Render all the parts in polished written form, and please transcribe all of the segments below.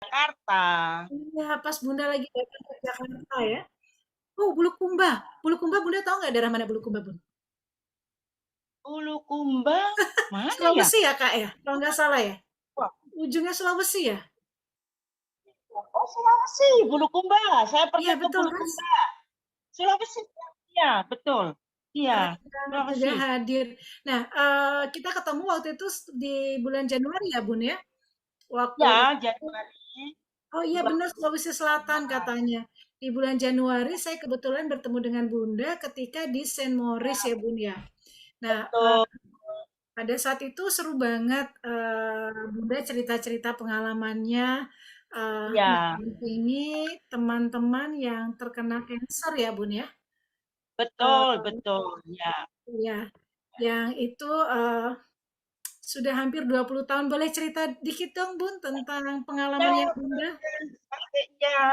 Jakarta. Iya, pas Bunda lagi datang ke Jakarta ya. Oh, Bulukumba. Bulukumba Bunda tahu nggak daerah mana Bulukumba, Bun? Bulukumba mana ya? Sulawesi ya, Kak ya? Kalau nggak Bukan. salah ya? Wah, Ujungnya Sulawesi ya? oh Sulawesi, Bulukumba. Saya Iya, pernah ke betul kan? Bulukumba. Sulawesi. Iya, betul. Iya, Keren banget Sulawesi. udah hadir. Nah, kita ketemu waktu itu di bulan Januari ya, Bun ya? Waktu Ya, Januari. Oh iya benar Sulawesi Selatan katanya. Di bulan Januari saya kebetulan bertemu dengan Bunda ketika di Saint Maurice ya Bun ya. Nah, Betul. pada saat itu seru banget Bunda cerita-cerita pengalamannya Iya, mendampingi teman-teman yang terkena kanker ya Bun ya. betul, Eh, betul. Ya. ya, yang itu sudah hampir 20 tahun. Boleh cerita dikit dong Bun tentang pengalamannya Ya, Bunda? ya,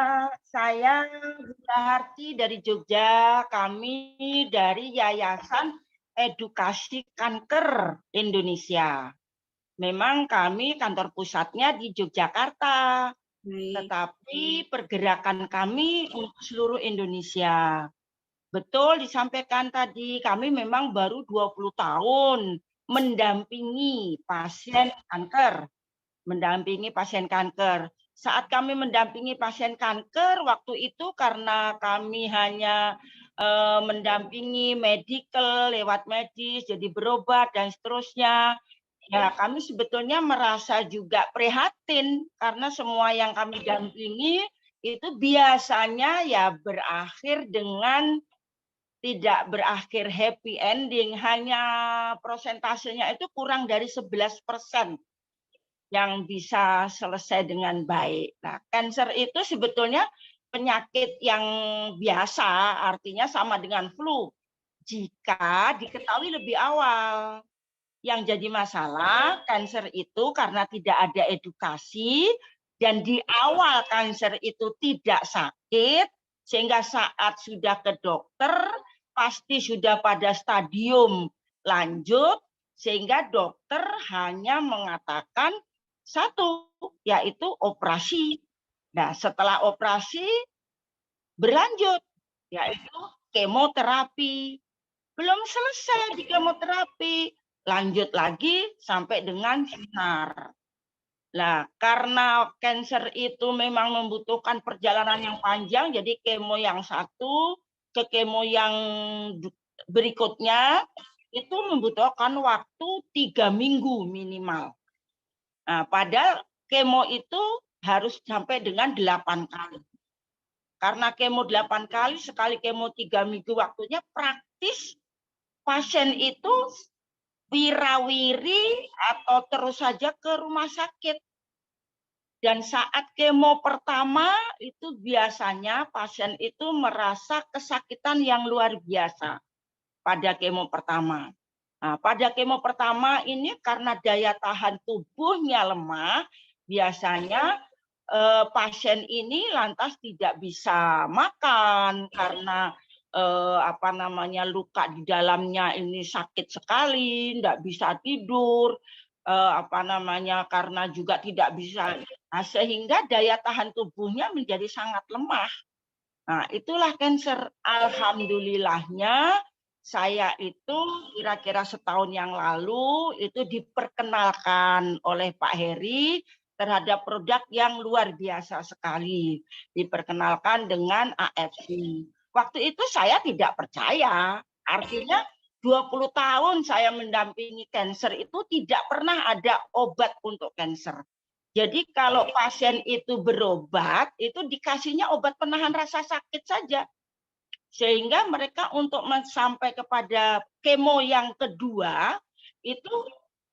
saya Bunda Harti dari Jogja. Kami dari Yayasan Edukasi Kanker Indonesia. Memang kami kantor pusatnya di Yogyakarta, Baik. tetapi pergerakan kami untuk seluruh Indonesia. Betul disampaikan tadi, kami memang baru 20 tahun mendampingi pasien kanker. Mendampingi pasien kanker. Saat kami mendampingi pasien kanker, waktu itu karena kami hanya mendampingi medical lewat medis, jadi berobat dan seterusnya. Ya, kami sebetulnya merasa juga prihatin karena semua yang kami dampingi itu biasanya ya berakhir dengan tidak berakhir happy ending, hanya prosentasenya itu kurang dari 11% yang bisa selesai dengan baik. Nah, kanker itu sebetulnya penyakit yang biasa, artinya sama dengan flu. Jika diketahui lebih awal, yang jadi masalah kanker itu karena tidak ada edukasi dan di awal kanker itu tidak sakit, sehingga saat sudah ke dokter pasti sudah pada stadium lanjut, sehingga dokter hanya mengatakan satu, yaitu operasi. Nah, setelah operasi berlanjut, yaitu kemoterapi. Belum selesai di kemoterapi, lanjut lagi sampai dengan sinar. Nah, karena kanker itu memang membutuhkan perjalanan yang panjang, jadi kemo yang satu ke kemo yang berikutnya itu membutuhkan waktu 3 minggu minimal. Nah, padahal kemo itu harus sampai dengan 8 kali. Karena kemo 8 kali, sekali kemo 3 minggu waktunya, praktis pasien itu wirawiri atau terus saja ke rumah sakit. Dan saat kemo pertama itu biasanya pasien itu merasa kesakitan yang luar biasa pada kemo pertama. Nah, pada kemo pertama ini karena daya tahan tubuhnya lemah, biasanya pasien ini lantas tidak bisa makan karena luka di dalamnya ini sakit sekali, tidak bisa tidur, karena juga tidak bisa, nah, sehingga daya tahan tubuhnya menjadi sangat lemah. Nah, itulah kanker. Alhamdulillahnya saya itu kira-kira setahun yang lalu itu diperkenalkan oleh Pak Heri terhadap produk yang luar biasa sekali. Diperkenalkan dengan AFC. Waktu itu saya tidak percaya. Artinya 20 tahun saya mendampingi kanker itu tidak pernah ada obat untuk kanker. Jadi kalau pasien itu berobat, itu dikasihnya obat penahan rasa sakit saja. Sehingga mereka untuk sampai kepada kemo yang kedua, itu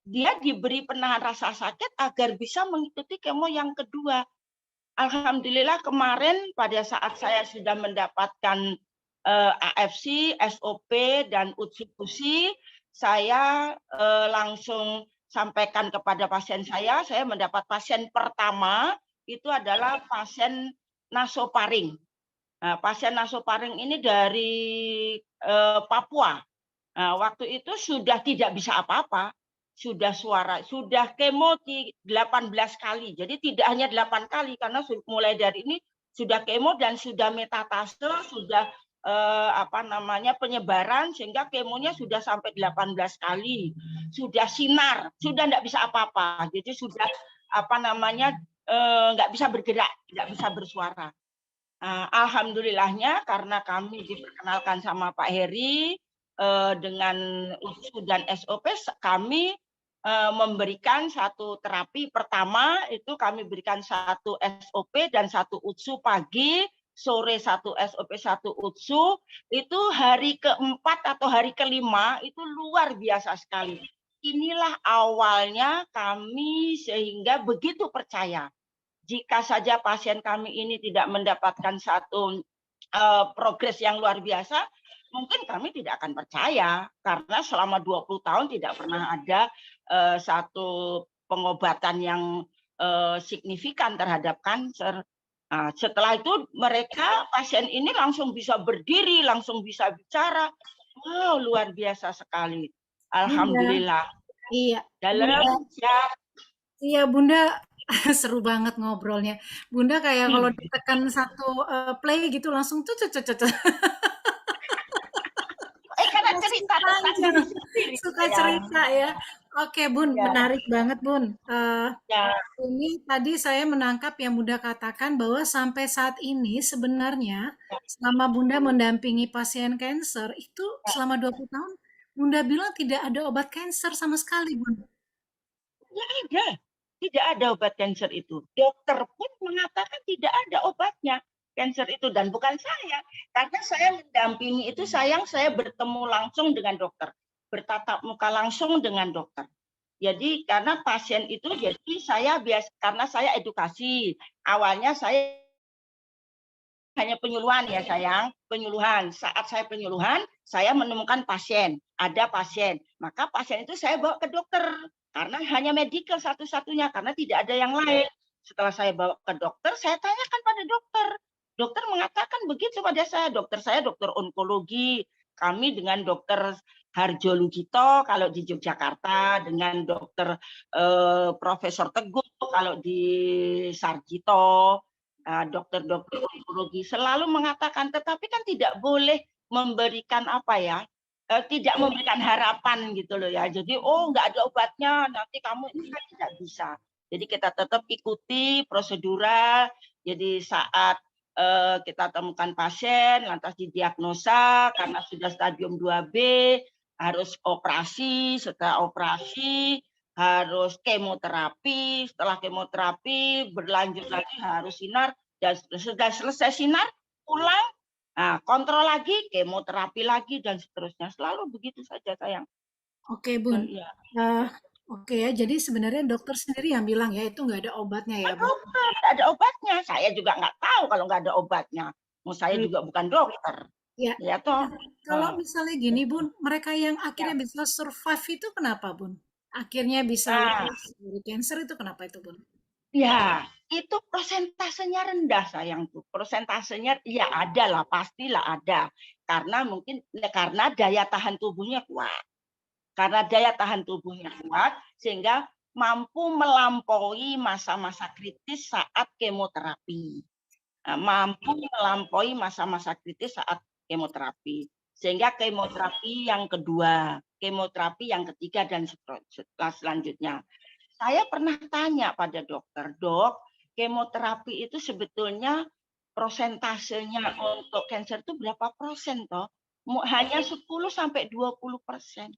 dia diberi penahan rasa sakit agar bisa mengikuti kemo yang kedua. Alhamdulillah kemarin pada saat saya sudah mendapatkan AFC, SOP, dan uji saya langsung sampaikan kepada pasien saya mendapat pasien pertama itu adalah pasien nasofaring. Nah, pasien nasofaring ini dari Papua. Nah, waktu itu sudah tidak bisa apa-apa. sudah sudah kemo 18 kali. Jadi tidak hanya 8 kali karena mulai dari ini sudah kemo dan sudah metatase, sudah penyebaran sehingga kemonya sudah sampai 18 kali. Sudah sinar, sudah enggak bisa apa-apa. Jadi sudah nggak bisa bergerak, nggak bisa bersuara. Alhamdulillahnya karena kami diperkenalkan sama Pak Heri dengan UTSU dan SOP, kami memberikan satu terapi. Pertama itu kami berikan satu SOP dan satu UTSU pagi, sore satu SOP, satu UTSU. Itu hari keempat atau hari kelima itu luar biasa sekali. Inilah awalnya kami sehingga begitu percaya. Jika saja pasien kami ini tidak mendapatkan satu progres yang luar biasa, mungkin kami tidak akan percaya karena selama 20 tahun tidak pernah ada satu pengobatan yang signifikan terhadap kanker. Setelah itu mereka pasien ini langsung bisa berdiri, langsung bisa bicara. Wow, luar biasa sekali. Alhamdulillah. Iya. Dalam ya. Iya, Bunda. Seru banget ngobrolnya. Bunda kayak kalau ditekan satu play gitu langsung tuh Karena cerita suka cerita ya. Oke, Bun, menarik banget, Bun. Ini tadi saya menangkap yang Bunda katakan bahwa sampai saat ini sebenarnya selama Bunda mendampingi pasien kanker itu selama 20 tahun Bunda bilang tidak ada obat kanker sama sekali, Bun. Tidak ada. Tidak ada obat kanker itu. Dokter pun mengatakan tidak ada obatnya kanker itu dan bukan saya. Karena saya mendampingi itu saya bertemu langsung dengan dokter. Bertatap muka langsung dengan dokter. Jadi karena pasien itu jadi saya karena saya edukasi. Awalnya saya hanya penyuluhan ya sayang, penyuluhan. Saat saya penyuluhan, saya menemukan pasien, ada pasien. Maka pasien itu saya bawa ke dokter. Karena hanya medical satu-satunya, karena tidak ada yang lain. Setelah saya bawa ke dokter, saya tanyakan pada dokter. Dokter mengatakan begitu pada saya. Dokter saya dokter onkologi. Kami dengan dokter Harjo Lugito kalau di Yogyakarta, dengan dokter Profesor Teguh kalau di Sarjito. Dokter-dokter onkologi selalu mengatakan, tetapi kan tidak boleh memberikan tidak memberikan harapan gitu loh ya. Jadi nggak ada obatnya, nanti kamu ini kan tidak bisa. Jadi kita tetap ikuti prosedural. Jadi saat kita temukan pasien, lantas didiagnosa karena sudah stadium 2B, harus operasi. Setelah operasi harus kemoterapi. Setelah kemoterapi berlanjut lagi harus sinar. Dan sudah selesai sinar, pulang. Nah, kontrol lagi, kemoterapi lagi, dan seterusnya. Selalu begitu saja, sayang. Oke, Bun. Oke ya, jadi sebenarnya dokter sendiri yang bilang ya, itu nggak ada obatnya ya, Bu? Nggak ada obatnya. Saya juga nggak tahu kalau nggak ada obatnya. Saya juga bukan dokter. Ya. Ya toh. Kalau misalnya gini, Bun, mereka yang akhirnya bisa survive itu kenapa, Bun? Akhirnya bisa lepas dari kanker itu kenapa itu, Bun? Ya, itu prosentasenya rendah sayangku. Prosentasenya ya ada lah, pastilah ada. Karena mungkin karena daya tahan tubuhnya kuat. Karena daya tahan tubuhnya kuat sehingga mampu melampaui masa-masa kritis saat kemoterapi. Mampu melampaui masa-masa kritis saat kemoterapi. Sehingga kemoterapi yang kedua, kemoterapi yang ketiga dan selanjutnya. Saya pernah tanya pada dokter, Dok, kemoterapi itu sebetulnya prosentasenya untuk kanker itu berapa persen toh? Hanya 10 sampai 20%.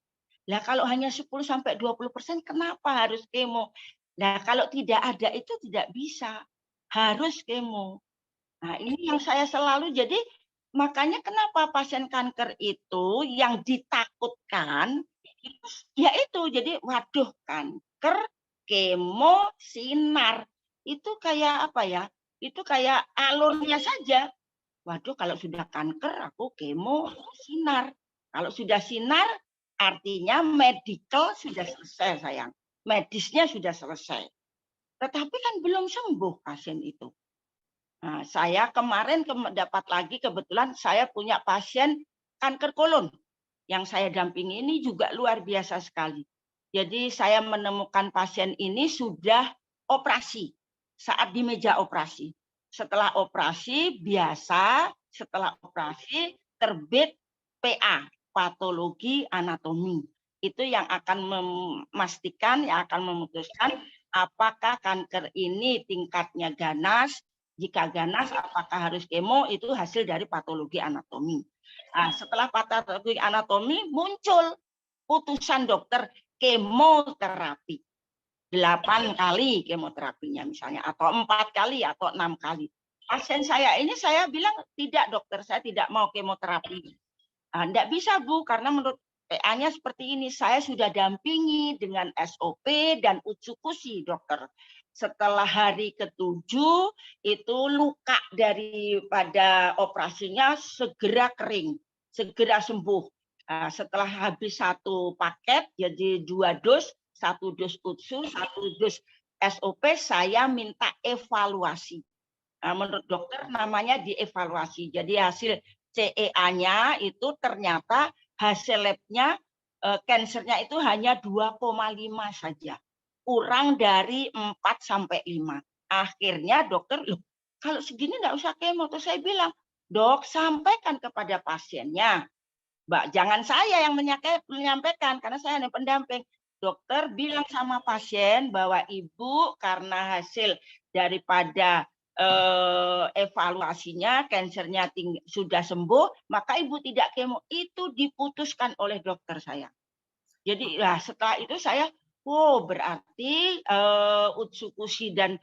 Nah, kalau hanya 10 sampai 20%, kenapa harus kemo? Nah, kalau tidak ada itu tidak bisa. Harus kemo. Nah, ini yang saya selalu jadi makanya kenapa pasien kanker itu yang ditakutkan itu jadi waduh kanker kemo sinar itu kayak apa ya? Itu kayak alurnya saja. Waduh kalau sudah kanker aku kemo sinar. Kalau sudah sinar artinya medical sudah selesai sayang. Medisnya sudah selesai. Tetapi kan belum sembuh pasien itu. Nah, saya kemarin dapat lagi kebetulan saya punya pasien kanker kolon yang saya dampingi ini juga luar biasa sekali. Jadi saya menemukan pasien ini sudah operasi, saat di meja operasi. Setelah operasi biasa, setelah operasi terbit PA, patologi anatomi. Itu yang akan memastikan, yang akan memutuskan apakah kanker ini tingkatnya ganas. Jika ganas, apakah harus kemo, itu hasil dari patologi anatomi. Nah, setelah patologi anatomi muncul putusan dokter kemoterapi. 8 kali kemoterapinya misalnya, atau 4 kali, atau 6 kali. Pasien saya ini saya bilang, tidak dokter, saya tidak mau kemoterapi. Enggak bisa Bu, karena menurut PA-nya seperti ini, saya sudah dampingi dengan SOP dan uji dokter. Setelah hari ke-7, itu luka daripada operasinya segera kering, segera sembuh. Setelah habis 1 paket, jadi 2 dos, 1 dos UTSU, 1 dos SOP, saya minta evaluasi. Menurut dokter namanya dievaluasi. Jadi hasil CEA-nya itu ternyata hasil labnya kansernya itu hanya 2,5 saja. Kurang dari 4 sampai 5. Akhirnya dokter, loh, kalau segini enggak usah kemo. Terus saya bilang, "Dok, sampaikan kepada pasiennya." Mbak, jangan saya yang menyampaikan karena saya hanya pendamping. Dokter bilang sama pasien bahwa Ibu karena hasil daripada evaluasinya kansernya sudah sembuh, maka Ibu tidak kemo. Itu diputuskan oleh dokter saya. Jadi setelah itu saya, berarti Utsukushi dan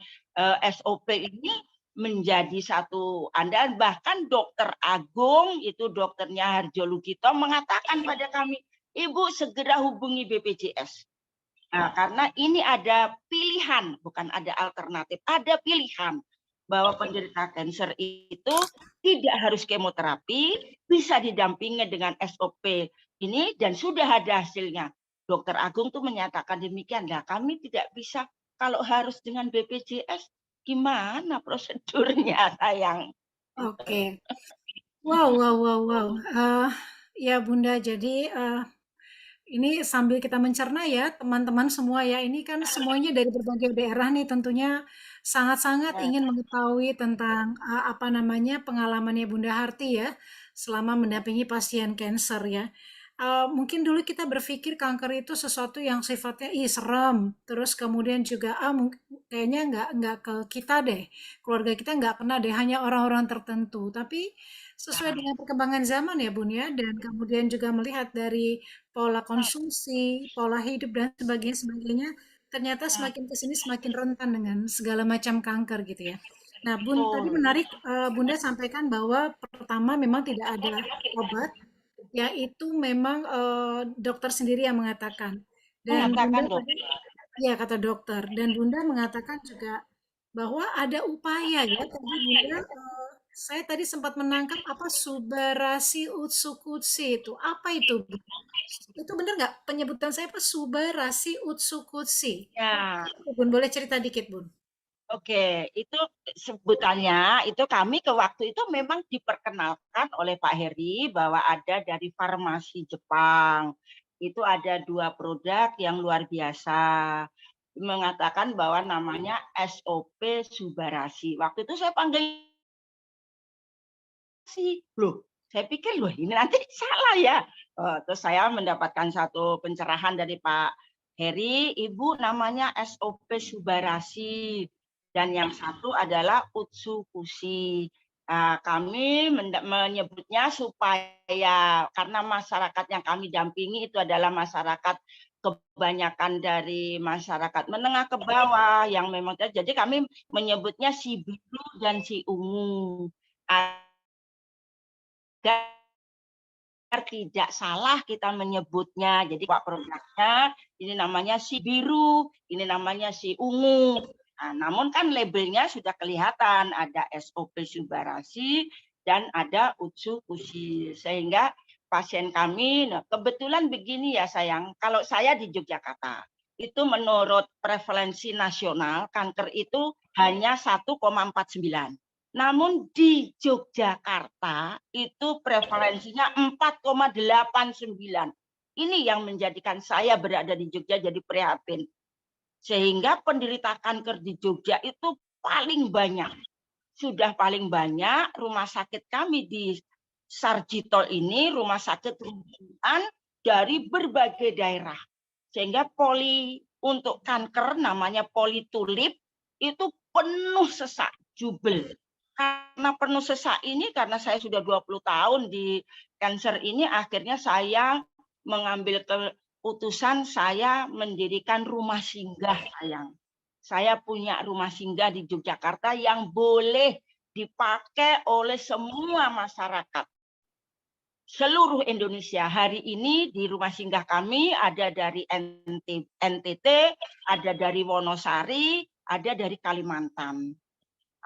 SOP ini menjadi satu andalan. Bahkan Dokter Agung, itu dokternya Harjo Lugito, mengatakan pada kami, Ibu segera hubungi BPJS. Karena ini ada pilihan, bukan ada alternatif, ada pilihan bahwa penderita kanker itu tidak harus kemoterapi, bisa didampingi dengan SOP ini dan sudah ada hasilnya. Dokter Agung tuh menyatakan demikian. Nah, kami tidak bisa kalau harus dengan BPJS, gimana prosedurnya, sayang? Oke. Wow. Ya Bunda, jadi ini sambil kita mencerna ya, teman-teman semua ya, ini kan semuanya dari berbagai daerah nih, tentunya sangat-sangat ingin mengetahui tentang apa namanya pengalamannya Bunda Harti ya, selama mendampingi pasien kanker ya. Mungkin dulu kita berpikir kanker itu sesuatu yang sifatnya serem, terus kemudian juga kayaknya nggak ke kita deh, keluarga kita nggak kena deh, hanya orang-orang tertentu. Tapi sesuai dengan perkembangan zaman ya Bun ya, dan kemudian juga melihat dari pola konsumsi, pola hidup dan sebagainya, ternyata semakin ke sini semakin rentan dengan segala macam kanker gitu ya. Nah, Bun, tadi menarik Bunda sampaikan bahwa pertama memang tidak ada obat, yaitu memang dokter sendiri yang mengatakan. Dan Bunda Mengatakan tadi, dokter. ya kata dokter, dan Bunda mengatakan juga bahwa ada upaya ya, tadi Bunda, saya tadi sempat menangkap apa Subarasi Utsukutsu itu, apa itu? Itu benar nggak penyebutan saya apa Subarasi Utsukutsu? Ya. Bun, boleh cerita dikit Bun? Oke, itu sebutannya itu kami ke waktu itu memang diperkenalkan oleh Pak Heri bahwa ada dari farmasi Jepang. Itu ada 2 produk yang luar biasa. Mengatakan bahwa namanya SOP Subarasi. Waktu itu saya panggil loh, saya pikir loh ini nanti salah ya. Terus saya mendapatkan satu pencerahan dari Pak Heri, Ibu namanya SOP Subarasi dan yang satu adalah Utsukushi. Kami menyebutnya supaya karena masyarakat yang kami dampingi itu adalah masyarakat kebanyakan dari masyarakat menengah ke bawah yang memang jadi kami menyebutnya si biru dan si ungu. Tidak salah kita menyebutnya. Jadi Pak produknya ini namanya si biru, ini namanya si ungu. Namun kan labelnya sudah kelihatan ada SOP Subarasi dan ada Utsukushi sehingga pasien kami kebetulan begini ya sayang, kalau saya di Yogyakarta itu menurut prevalensi nasional kanker itu hanya 1,49. Namun di Yogyakarta itu prevalensinya 4,89. Ini yang menjadikan saya berada di Jogja jadi prihatin. Sehingga penderita kanker di Jogja itu paling banyak. Sudah paling banyak rumah sakit kami di Sarjito ini, rumah sakit rujukan dari berbagai daerah. Sehingga untuk kanker namanya politulip itu penuh sesak, jubel. Karena penuh sesak ini, karena saya sudah 20 tahun di kanker ini, akhirnya saya mengambil keputusan saya mendirikan rumah singgah, sayang. Saya punya rumah singgah di Yogyakarta yang boleh dipakai oleh semua masyarakat seluruh Indonesia. Hari ini di rumah singgah kami ada dari NTT, ada dari Wonosari, ada dari Kalimantan.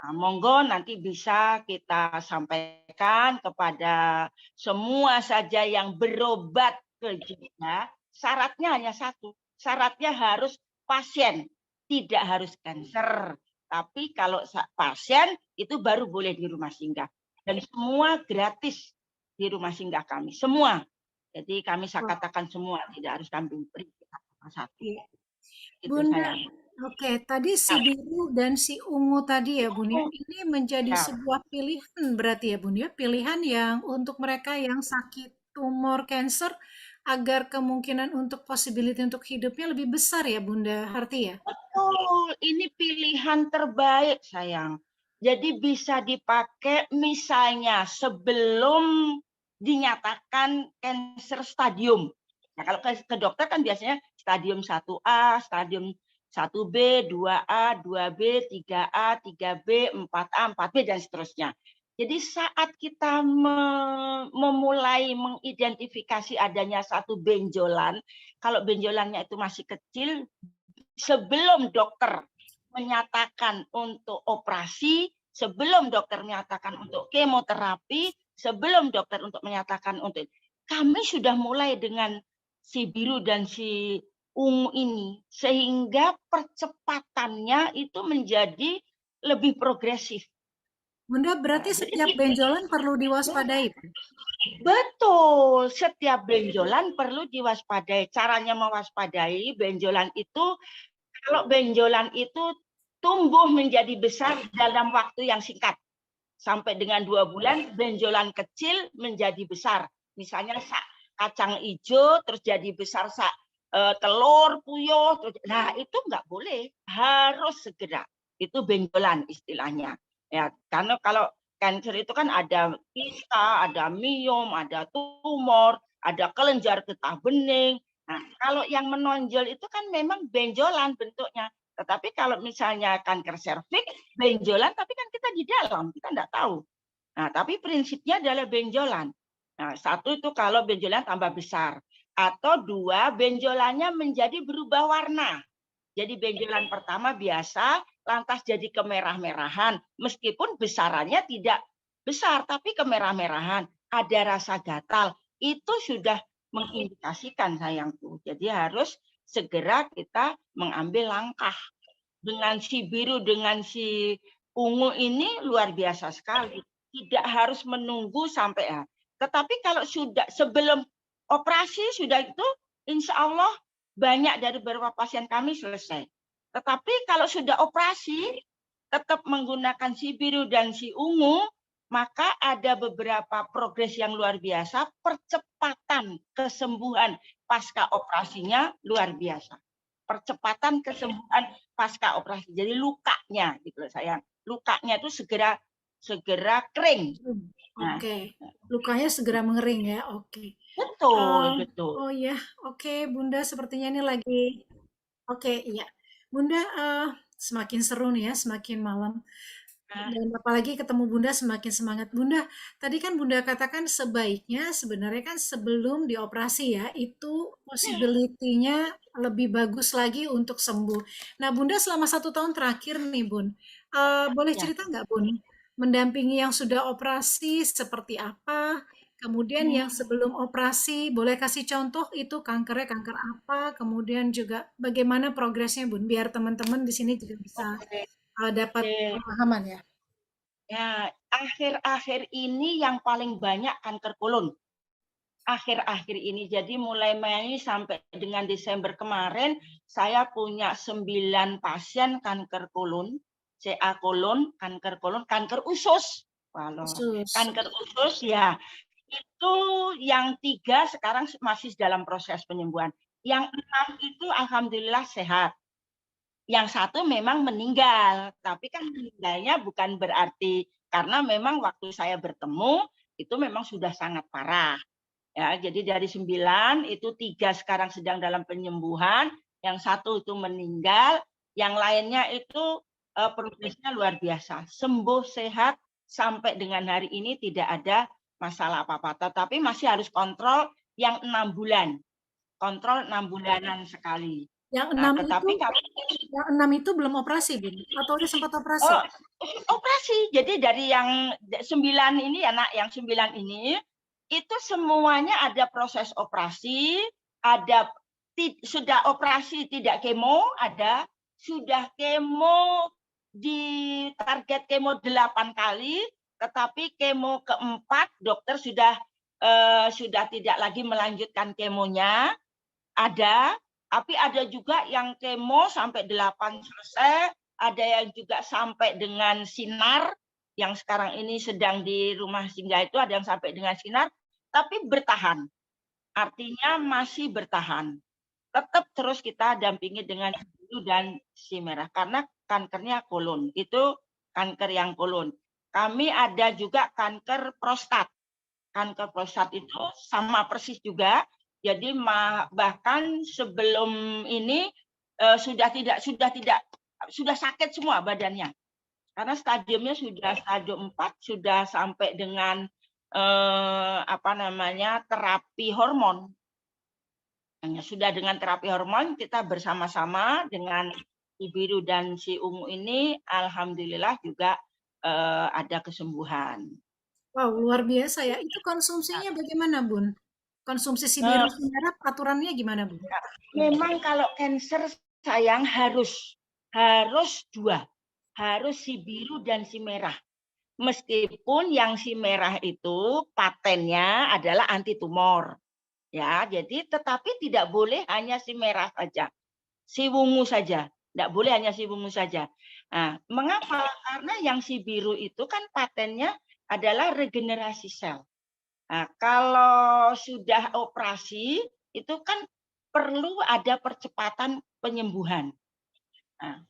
Nah, monggo nanti bisa kita sampaikan kepada semua saja yang berobat ke Jogja. Syaratnya hanya satu, syaratnya harus pasien, tidak harus kanker. Tapi kalau pasien itu baru boleh di rumah singgah. Dan semua gratis di rumah singgah kami, semua. Jadi kami saya katakan semua, tidak harus kami beri satu. Bunda, oke, tadi si biru dan si ungu tadi ya Bun ya, ini menjadi sebuah pilihan berarti ya Bun ya, pilihan yang untuk mereka yang sakit tumor cancer agar kemungkinan untuk possibility untuk hidupnya lebih besar ya Bunda Harti ya? Betul, ini pilihan terbaik sayang. Jadi bisa dipakai misalnya sebelum dinyatakan cancer stadium. Nah, kalau ke dokter kan biasanya stadium 1A, stadium 1B, 2A, 2B, 3A, 3B, 4A, 4B, dan seterusnya. Jadi saat kita memulai mengidentifikasi adanya satu benjolan, kalau benjolannya itu masih kecil, sebelum dokter menyatakan untuk operasi, sebelum dokter menyatakan untuk kemoterapi, sebelum dokter untuk menyatakan untuk, kami sudah mulai dengan si biru dan si ungu ini, sehingga percepatannya itu menjadi lebih progresif. Bunda, berarti setiap benjolan perlu diwaspadai? Betul, setiap benjolan perlu diwaspadai. Caranya mewaspadai benjolan itu, kalau benjolan itu tumbuh menjadi besar dalam waktu yang singkat. Sampai dengan 2 bulan, benjolan kecil menjadi besar. Misalnya kacang hijau, terus jadi besar telur, puyuh. Nah, itu nggak boleh. Harus segera. Itu benjolan istilahnya. Ya, karena kalau kanker itu kan ada kista, ada miom, ada tumor, ada kelenjar getah bening. Nah, kalau yang menonjol itu kan memang benjolan bentuknya. Tetapi kalau misalnya kanker serviks, benjolan, tapi kan kita di dalam, kita nggak tahu. Nah, tapi prinsipnya adalah benjolan. Nah, satu itu kalau benjolan tambah besar. Atau dua, benjolannya menjadi berubah warna. Jadi benjolan pertama biasa, lantas jadi kemerah-merahan. Meskipun besarannya tidak besar, tapi kemerah-merahan. Ada rasa gatal. Itu sudah mengindikasikan sayangku. Jadi harus segera kita mengambil langkah. Dengan si biru, dengan si ungu ini luar biasa sekali. Tidak harus menunggu sampai ya. Tetapi kalau sudah sebelum operasi sudah itu, insya Allah banyak dari beberapa pasien kami selesai. Tetapi kalau sudah operasi, tetap menggunakan si biru dan si ungu, maka ada beberapa progres yang luar biasa, percepatan kesembuhan pasca operasinya luar biasa. Percepatan kesembuhan pasca operasi. Jadi lukanya gitu loh sayang. Lukanya itu segera kering. Oke. Lukanya segera mengering ya. Oke. Betul, betul. Oh ya, oke Bunda, sepertinya ini lagi. Oke, iya. Bunda, semakin seru nih ya, semakin malam. Dan apalagi ketemu Bunda semakin semangat. Bunda, tadi kan Bunda katakan sebaiknya sebenarnya kan sebelum dioperasi ya, itu possibility-nya lebih bagus lagi untuk sembuh. Nah, Bunda selama 1 tahun terakhir nih, Bun, boleh cerita nggak, Bun? Mendampingi yang sudah operasi seperti apa? Kemudian yang sebelum operasi, boleh kasih contoh itu kankernya kanker apa? Kemudian juga bagaimana progresnya, Bun? Biar teman-teman di sini juga bisa dapat pemahaman ya. Ya, akhir-akhir ini yang paling banyak kanker kolon. akhir-akhir ini. Jadi mulai Mei sampai dengan Desember kemarin, saya punya 9 pasien kanker kolon, CA kolon, kanker usus. Kalau Khusus. kanker usus ya, itu yang 3 sekarang masih dalam proses penyembuhan. Yang 6 itu alhamdulillah sehat. Yang 1 memang meninggal, tapi kan meninggalnya bukan berarti karena memang waktu saya bertemu itu memang sudah sangat parah. Ya, jadi dari 9 itu 3 sekarang sedang dalam penyembuhan, yang 1 itu meninggal, yang lainnya itu progresnya luar biasa. Sembuh sehat sampai dengan hari ini tidak ada masalah apa-apa. Tetapi masih harus kontrol yang 6 bulan. Kontrol 6 bulanan sekali. Yang Nah, 6 itu tetapi kalau yang 6 itu belum operasi, Bun? Atau udah sempat operasi? oh, operasi. Jadi dari yang 9 ini ya, Nak, yang 9 ini itu semuanya ada proses operasi, ada sudah operasi tidak kemo, ada sudah kemo di target kemo 8 kali, tetapi kemo keempat dokter sudah tidak lagi melanjutkan kemonya, ada, tapi ada juga yang kemo sampai 8 selesai, ada yang juga sampai dengan sinar, yang sekarang ini sedang di rumah singgah itu ada yang sampai dengan sinar, tapi bertahan. Artinya masih bertahan. Tetap terus kita dampingi dengan si biru dan si merah karena kankernya kolon. Itu kanker yang kolon. Kami ada juga kanker prostat. Kanker prostat itu sama persis juga. Jadi bahkan sebelum ini sudah sakit semua badannya. Karena stadiumnya sudah stadium 4, sudah sampai dengan terapi hormon. Sudah dengan terapi hormon kita bersama-sama dengan si biru dan si ungu ini alhamdulillah juga ada kesembuhan. Wow, luar biasa ya. Itu konsumsinya bagaimana, Bun? Konsumsi si biru si merah aturannya gimana, Bun? Memang kalau cancer sayang harus 2. Harus si biru dan si merah. Meskipun yang si merah itu patennya adalah anti tumor. Ya, jadi tetapi tidak boleh hanya si merah saja. Si wungu saja. Tidak boleh hanya si wungu saja. Nah, mengapa? Karena yang si biru itu kan patennya adalah regenerasi sel. Nah, kalau sudah operasi itu kan perlu ada percepatan penyembuhan. Nah,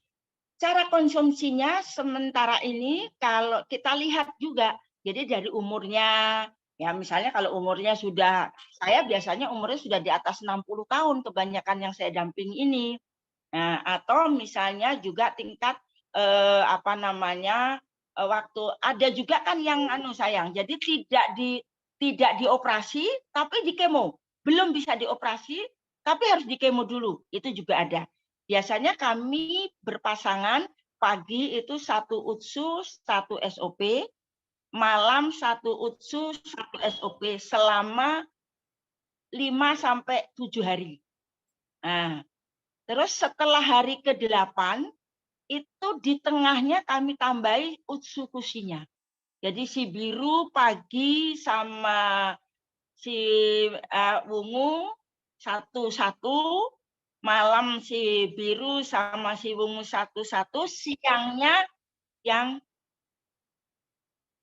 cara konsumsinya sementara ini kalau kita lihat juga, jadi dari umurnya, ya misalnya kalau umurnya saya biasanya umurnya sudah di atas 60 tahun kebanyakan yang saya dampingi ini. Nah, atau misalnya juga tingkat waktu ada juga kan yang sayang, jadi tidak dioperasi tapi di kemo. Belum bisa dioperasi tapi harus di kemo dulu. Itu juga ada. Biasanya kami berpasangan, pagi itu 1 UTSU, 1 SOP, malam 1 UTSU, 1 SOP selama 5 sampai 7 hari. Nah, terus setelah hari ke-8 itu di tengahnya kami tambahi utsukusinya. Jadi si biru pagi sama si wungu satu-satu, malam si biru sama si wungu satu-satu, siangnya yang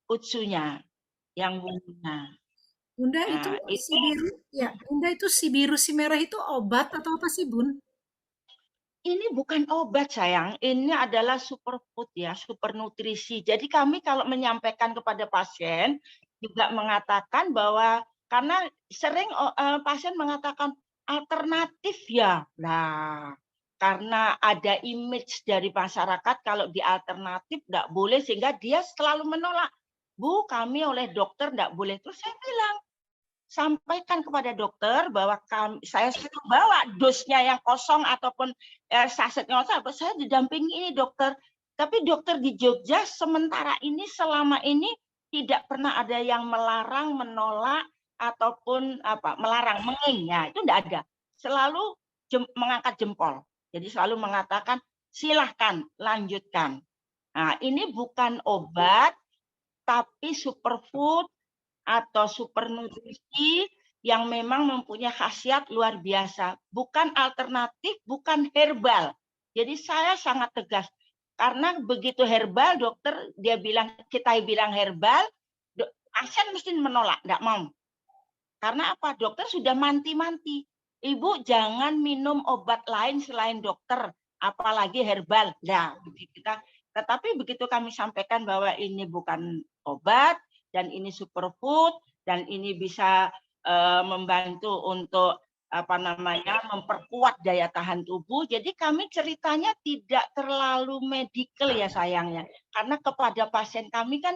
utsunya, yang wungunya. Bunda itu Nah, si itu biru, ya, Bunda itu si biru si merah itu obat atau apa sih, Bun? ini bukan obat sayang, ini adalah superfood ya, super nutrisi. Jadi kami kalau menyampaikan kepada pasien juga mengatakan bahwa karena sering pasien mengatakan alternatif ya. Nah, karena ada image dari masyarakat kalau di alternatif tidak boleh sehingga dia selalu menolak. Bu, kami oleh dokter tidak boleh. Terus saya bilang, sampaikan kepada dokter bahwa saya suruh bawa dosnya yang kosong ataupun sasetnya kosong, saya didampingi ini dokter. Tapi dokter di Jogja sementara ini selama ini tidak pernah ada yang melarang, menolak ataupun melarang, mengingnya itu tidak ada. Selalu mengangkat jempol. Jadi selalu mengatakan silahkan lanjutkan. Nah, ini bukan obat tapi superfood atau super nutrisi yang memang mempunyai khasiat luar biasa, bukan alternatif, bukan herbal. Jadi saya sangat tegas karena begitu herbal dokter dia bilang kita bilang herbal, pasien mesti menolak, enggak mau. Karena apa? Dokter sudah manti-manti. Ibu jangan minum obat lain selain dokter, apalagi herbal. Nah, kita tetapi begitu kami sampaikan bahwa ini bukan obat dan ini superfood dan ini bisa membantu untuk memperkuat daya tahan tubuh. Jadi kami ceritanya tidak terlalu medikal ya sayangnya. Karena kepada pasien kami kan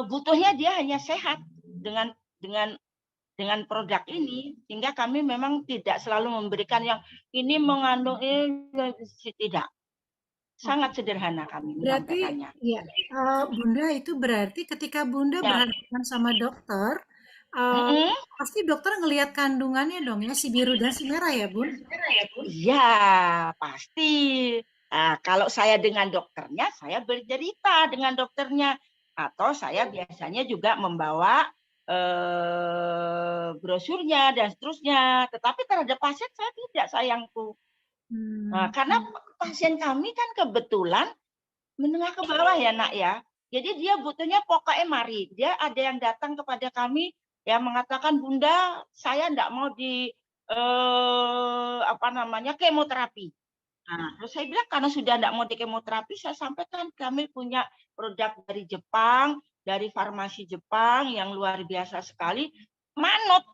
butuhnya dia hanya sehat dengan produk ini, sehingga kami memang tidak selalu memberikan yang ini mengandung tidak. Sangat sederhana kami menyampaikannya. Ya, Bunda itu berarti ketika Bunda berhadapan sama dokter, pasti dokter ngelihat kandungannya dong ya, si biru dan si merah ya, Bun? Iya, pasti. Nah, kalau saya dengan dokternya, saya bercerita dengan dokternya. Atau saya biasanya juga membawa brosurnya dan seterusnya. Tetapi terhadap pasien saya tidak, sayangku. Nah, karena pasien kami kan kebetulan menengah ke bawah ya nak ya. Jadi dia butuhnya pokoknya mari. Dia ada yang datang kepada kami yang mengatakan Bunda saya enggak mau di kemoterapi. Nah, terus saya bilang karena sudah enggak mau di kemoterapi, saya sampaikan kami punya produk dari Jepang, dari farmasi Jepang yang luar biasa sekali. Manut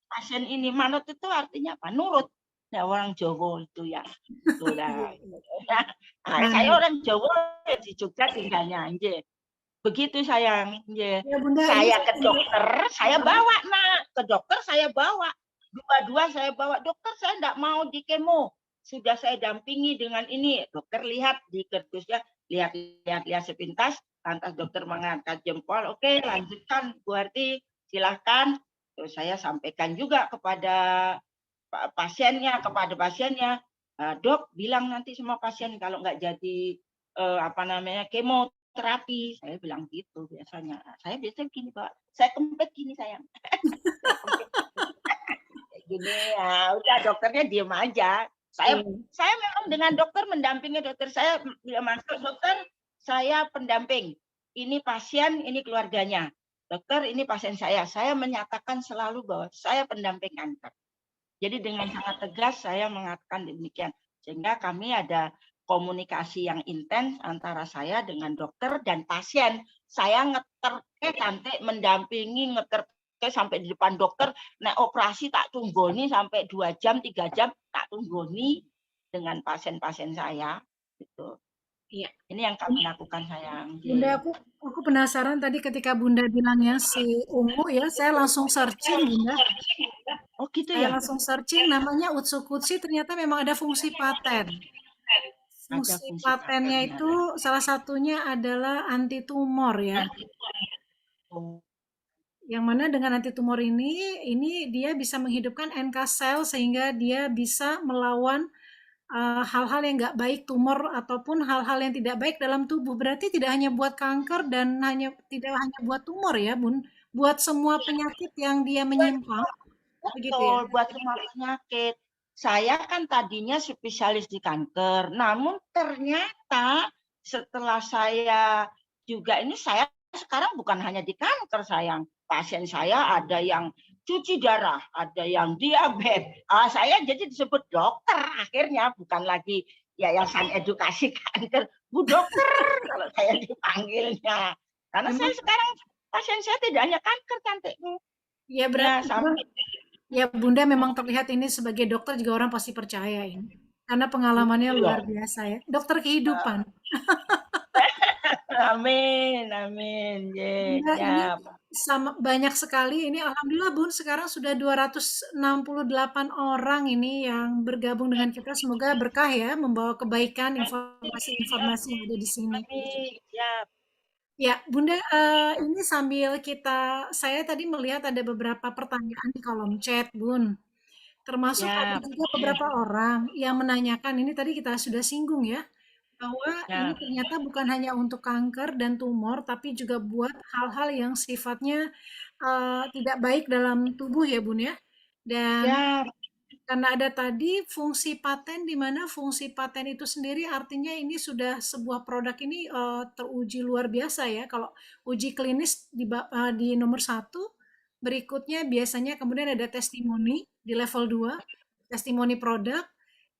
pasien ini, manut itu artinya apa? Nurut. Ya orang Jawa itu ya. Itulah. Nah, saya orang Jawa di Jogja tinggalnya nggih. Begitu sayang, nggih. Ya, Bunda, Saya ke dokter, saya bawa nak, ke dokter saya bawa. Dua-dua saya bawa, dokter saya enggak mau di kemo. Sudah saya dampingi dengan ini. Dokter lihat di kertasnya, lihat sepintas, lantas dokter mengangkat jempol, oke, lanjutkan Bu Harti, silahkan. Terus saya sampaikan juga kepada pasiennya, Dok, bilang nanti sama pasien kalau nggak jadi kemoterapi. Saya bilang gitu biasanya. Saya biasanya gini, Pak. Saya kempet gini, sayang. Gini ya, udah dokternya diem aja. Saya memang dengan dokter mendampingi dokter saya bila masuk, dokter saya pendamping. Ini pasien, ini keluarganya. Dokter, ini pasien saya. Saya menyatakan selalu bahwa saya pendamping kanker. Jadi dengan sangat tegas saya mengatakan demikian. Sehingga kami ada komunikasi yang intens antara saya dengan dokter dan pasien. Saya nanti mendampingi sampai di depan dokter, nek operasi tak tunggoni sampai 2 jam, 3 jam tak tunggoni dengan pasien-pasien saya. Gitu. Iya. Ini yang kami lakukan, sayang. Bunda, aku penasaran tadi ketika Bunda bilangnya si ungu ya, saya langsung searching, Bunda. Oh gitu Saya ya? langsung searching, namanya Utsukutsu, ternyata memang ada fungsi paten. Fungsi patennya itu salah satunya adalah anti tumor ya. Yang mana dengan anti tumor ini dia bisa menghidupkan NK sel sehingga dia bisa melawan hal-hal yang nggak baik, tumor ataupun hal-hal yang tidak baik dalam tubuh. Berarti tidak hanya buat kanker dan tidak hanya buat tumor ya, Bun. Buat semua penyakit yang dia menyimpang. Begitu ya? Betul, buat semua penyakit. Saya kan tadinya spesialis di kanker, namun ternyata setelah saya juga ini saya sekarang bukan hanya di kanker, sayang. Pasien saya ada yang cuci darah, ada yang diabetes. Saya jadi disebut dokter akhirnya, bukan lagi Yayasan Edukasi Kanker. Bu dokter kalau saya dipanggilnya. Karena saya sekarang pasien saya tidak hanya kanker, cantikmu. Ya berarti ya Bunda memang terlihat ini sebagai dokter juga orang pasti percaya ini. Karena pengalamannya luar biasa ya. Dokter kehidupan. Amin, amin. Bunda, ini banyak sekali ini alhamdulillah Bun sekarang sudah 268 orang ini yang bergabung dengan kita, semoga berkah ya membawa kebaikan informasi-informasi yang ada di sini. Ya Bunda, ini sambil saya tadi melihat ada beberapa pertanyaan di kolom chat Bun, termasuk ada juga beberapa orang yang menanyakan, ini tadi kita sudah singgung ya, bahwa ini Nah, ternyata bukan hanya untuk kanker dan tumor, tapi juga buat hal-hal yang sifatnya tidak baik dalam tubuh ya Bun ya. Dan ya, karena ada tadi fungsi paten, di mana fungsi paten itu sendiri artinya ini sudah sebuah produk ini teruji luar biasa ya. Kalau uji klinis di nomor satu, berikutnya biasanya kemudian ada testimoni di level 2, testimoni produk.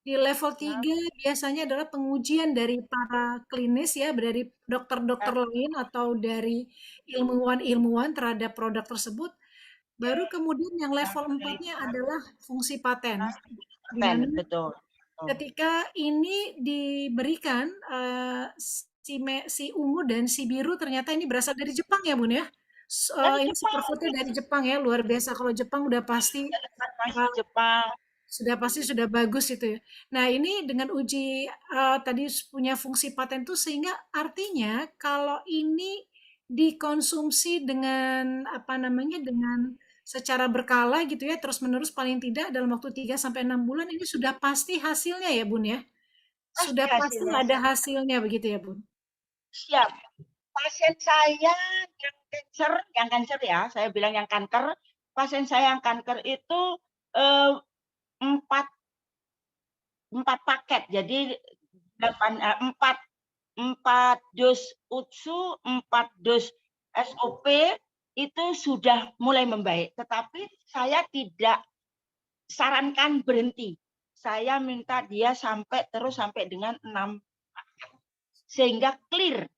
Di level ya, 3 biasanya adalah pengujian dari para klinis ya, dari dokter-dokter ya, lain atau dari ilmuwan-ilmuwan terhadap produk tersebut. Baru kemudian yang level 4-nya adalah fungsi paten, di paten, mana betul. Oh. ketika ini diberikan, si ungu dan si biru ternyata ini berasal dari Jepang ya, Bun, ya? Dari Ini Jepang, superfood-nya dari Jepang ya, luar biasa. Kalau Jepang udah pasti, masih eee, Jepang. sudah pasti sudah bagus itu ya. Nah, ini dengan uji, tadi punya fungsi paten itu sehingga artinya kalau ini dikonsumsi dengan, apa namanya, dengan secara berkala gitu ya, terus-menerus paling tidak dalam waktu 3 sampai 6 bulan ini sudah pasti hasilnya ya, Bun, ya? Pasti Sudah pasti hasilnya. ada hasilnya begitu ya, Bun? Siap. Pasien saya yang kanker ya, saya bilang yang kanker, pasien saya yang kanker itu eh, empat empat paket. Jadi empat empat dos UTSU, 4 dos SOP itu sudah mulai membaik. Tetapi saya tidak sarankan berhenti. Saya minta dia sampai dengan 6 sehingga clear,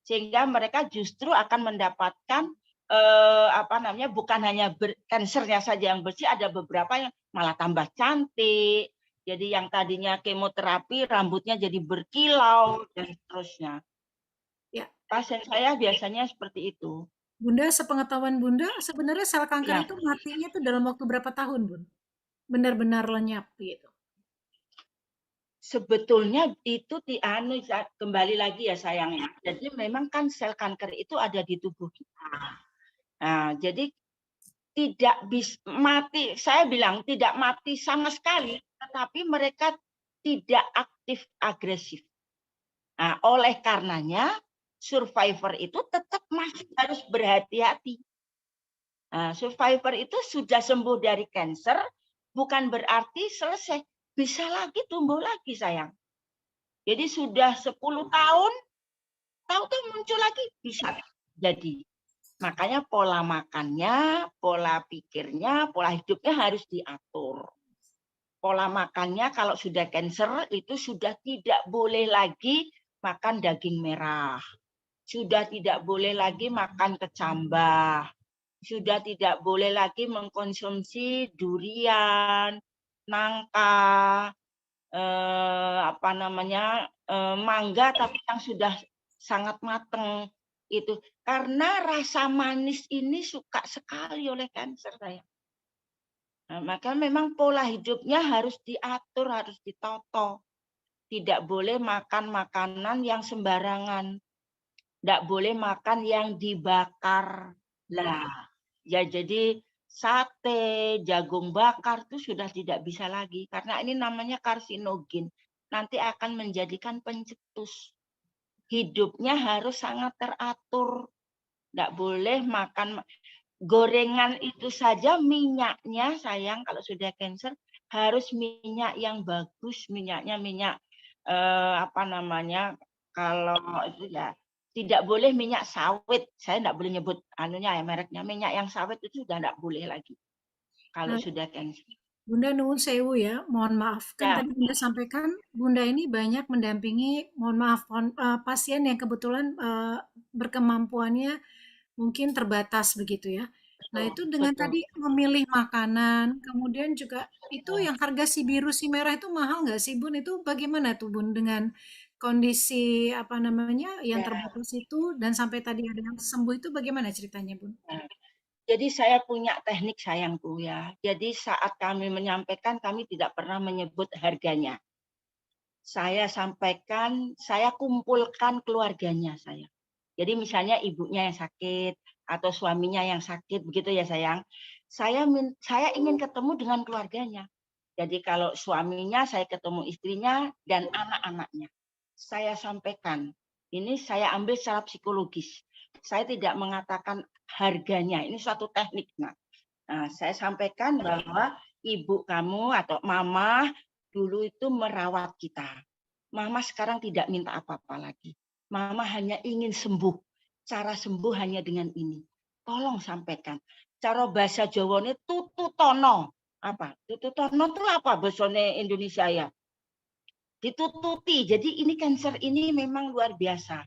sehingga mereka justru akan mendapatkan bukan hanya kansernya saja yang bersih, ada beberapa yang malah tambah cantik. Jadi yang tadinya kemoterapi rambutnya jadi berkilau dan seterusnya. Ya. Pasien saya biasanya seperti itu. Bunda, sepengetahuan Bunda, sebenarnya sel kanker Ya, itu matinya tuh dalam waktu berapa tahun, Bun? Benar-benar lenyap gitu. sebetulnya itu kembali lagi ya sayangnya. Jadi memang kan sel kanker itu ada di tubuh kita. Nah, jadi tidak bisa mati, saya bilang tidak mati sama sekali, tetapi mereka tidak aktif agresif. Nah, oleh karenanya survivor itu tetap masih harus berhati-hati. Nah, survivor itu sudah sembuh dari kanker, bukan berarti selesai. Bisa lagi tumbuh lagi, sayang. Jadi sudah 10 tahun, tahu-tahu muncul lagi, bisa jadi. Makanya pola makannya, pola pikirnya, pola hidupnya harus diatur. Pola makannya kalau sudah kanker itu sudah tidak boleh lagi makan daging merah. Sudah tidak boleh lagi makan kecambah. Sudah tidak boleh lagi mengkonsumsi durian, nangka, mangga tapi yang sudah sangat mateng itu. Karena rasa manis ini suka sekali oleh kanker saya. Nah, maka memang pola hidupnya harus diatur, harus ditoto. Tidak boleh makan makanan yang sembarangan. Tidak boleh makan yang dibakar. Lah, ya jadi sate, jagung bakar itu sudah tidak bisa lagi. Karena ini namanya karsinogen. Nanti akan menjadikan pencetus. Hidupnya harus sangat teratur. Tidak boleh makan gorengan itu saja, minyaknya sayang kalau sudah kanker harus minyak yang bagus, minyaknya minyak kalau itu ya tidak boleh minyak sawit. Saya tidak boleh nyebut mereknya, minyak yang sawit itu sudah tidak boleh lagi kalau Nah, sudah kanker. Bunda nuwun sewu ya, mohon maaf. Kan Ya, tadi Bunda sampaikan, Bunda ini banyak mendampingi, mohon maaf, pasien yang kebetulan berkemampuannya mungkin terbatas begitu ya. Nah, betul, itu dengan betul. tadi memilih makanan, kemudian juga itu yang harga si biru si merah itu mahal nggak sih Bun? Itu bagaimana tuh Bun dengan kondisi apa namanya yang Ya. terbatas itu dan sampai tadi ada yang sembuh itu bagaimana ceritanya Bun? Nah, jadi saya punya teknik sayangku ya. Jadi saat kami menyampaikan kami tidak pernah menyebut harganya. Saya sampaikan, saya kumpulkan keluarganya saya. Jadi misalnya ibunya yang sakit atau suaminya yang sakit, begitu ya sayang. Saya ingin ketemu dengan keluarganya. Jadi kalau suaminya, saya ketemu istrinya dan anak-anaknya. saya sampaikan. Ini saya ambil secara psikologis. Saya tidak mengatakan harganya. Ini suatu teknik. Nah, saya sampaikan bahwa ibu kamu atau mama dulu itu merawat kita. Mama sekarang tidak minta apa-apa lagi. Mama hanya ingin sembuh. Cara sembuh hanya dengan ini. Tolong sampaikan. Cara bahasa Jawa ini tututono. Apa? Tututono itu apa bahasanya Indonesia ya? Ditututi. Jadi ini kanker ini memang luar biasa.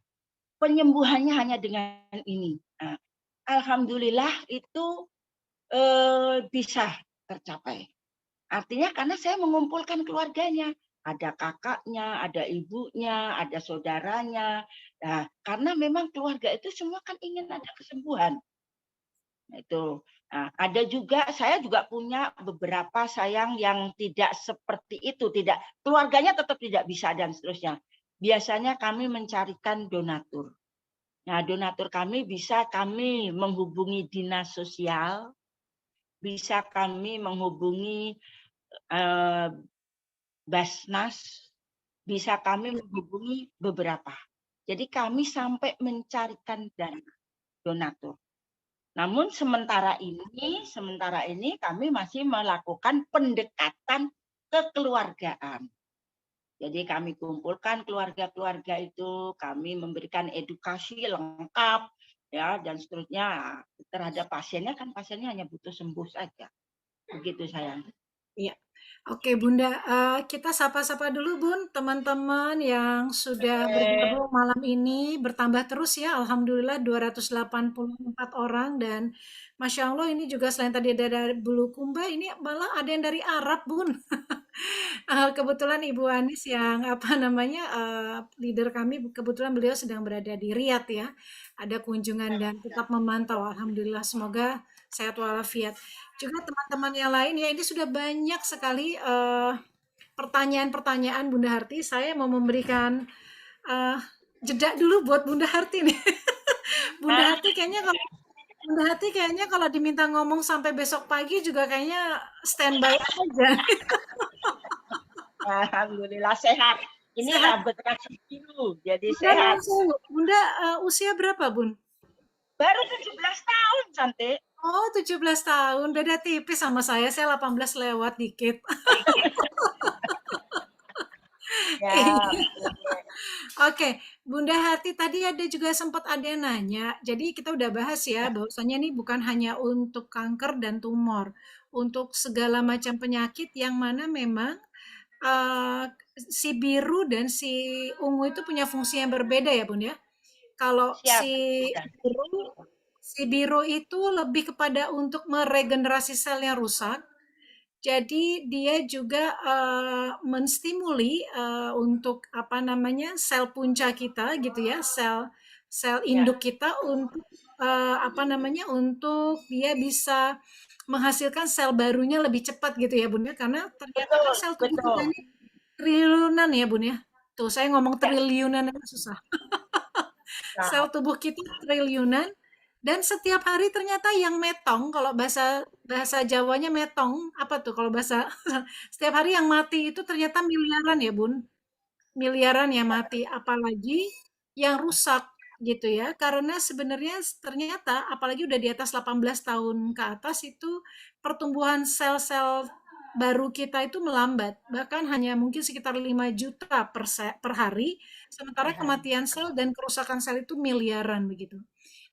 Penyembuhannya hanya dengan ini. Nah, alhamdulillah itu bisa tercapai. Artinya karena saya mengumpulkan keluarganya. Ada kakaknya, ada ibunya, ada saudaranya. Nah, karena memang keluarga itu semua kan ingin ada kesembuhan. Nah, itu. Nah, ada juga, saya juga punya beberapa sayang yang tidak seperti itu. Keluarganya tetap tidak bisa dan seterusnya. Biasanya kami mencarikan donatur. Nah, donatur kami bisa kami menghubungi dinas sosial, bisa kami menghubungi Basnas, bisa kami menghubungi beberapa. Jadi kami sampai mencarikan dana donatur. Namun sementara ini kami masih melakukan pendekatan kekeluargaan. Jadi kami kumpulkan keluarga-keluarga itu, kami memberikan edukasi lengkap ya dan seterusnya terhadap pasiennya, kan pasiennya hanya butuh sembuh saja. Begitu sayang. Iya. Oke Bunda, kita sapa-sapa dulu Bun, teman-teman yang sudah bergabung malam ini, bertambah terus ya, alhamdulillah 284 orang dan Masya Allah ini juga selain tadi ada dari Bulukumba, ini malah ada yang dari Arab Bun. Kebetulan Ibu Anis yang apa namanya, leader kami, kebetulan beliau sedang berada di Riyadh ya, ada kunjungan dan tetap memantau, alhamdulillah semoga sehat walafiat. Juga teman-teman yang lain ya, ini sudah banyak sekali pertanyaan-pertanyaan Bunda Harti. Saya mau memberikan jeda dulu buat Bunda Harti nih. Bunda Harti kayaknya kalau diminta ngomong sampai besok pagi juga kayaknya standby aja. Alhamdulillah sehat. Ini Sehat. rambut kasih dulu, jadi Bunda, sehat. Bunda usia berapa Bun? Baru 17 tahun, cantik. Oh, 17 tahun. Beda tipis sama saya 18 lewat dikit. Ya, Oke, Bunda Harti tadi ada juga sempat ada yang nanya. Jadi kita udah bahas ya bahwasanya ini bukan hanya untuk kanker dan tumor, untuk segala macam penyakit yang mana memang si biru dan si ungu itu punya fungsi yang berbeda ya, Bun ya. Kalau siap. si biru itu lebih kepada untuk meregenerasi sel yang rusak. Jadi dia juga menstimuli untuk apa namanya sel punca kita gitu ya, sel Ya, induk kita untuk apa namanya untuk dia bisa menghasilkan sel barunya lebih cepat gitu ya Bun ya, karena ternyata kan betul, sel tubuh kita betul. ini triliunan ya Bun ya. Tuh saya ngomong triliunan aja susah. Sel Nah, tubuh kita triliunan dan setiap hari ternyata yang metong kalau bahasa bahasa Jawanya metong apa tuh kalau bahasa setiap hari yang mati itu ternyata miliaran ya Bun, miliaran yang mati apalagi yang rusak gitu ya karena sebenarnya ternyata apalagi udah di atas 18 tahun ke atas itu pertumbuhan sel-sel baru kita itu melambat bahkan hanya mungkin sekitar 5 juta per hari per sementara hari. kematian sel dan kerusakan sel itu miliaran begitu.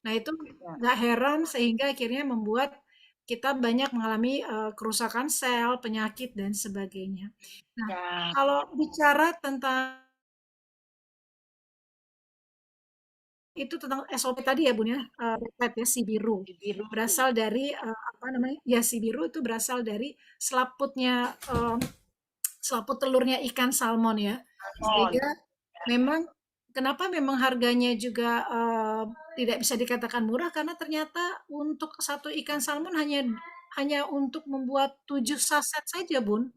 Nah, itu Ya, nggak heran sehingga akhirnya membuat kita banyak mengalami kerusakan sel, penyakit, dan sebagainya. Nah, ya, kalau bicara tentang itu tentang SOP tadi ya Bun ya, red ya, si biru. biru. Berasal dari apa namanya? Ya si biru itu berasal dari selaputnya selaput telurnya ikan salmon ya. Salmon. Sehingga memang kenapa memang harganya juga tidak bisa dikatakan murah karena ternyata untuk satu ikan salmon hanya untuk membuat 7 saset saja, Bun.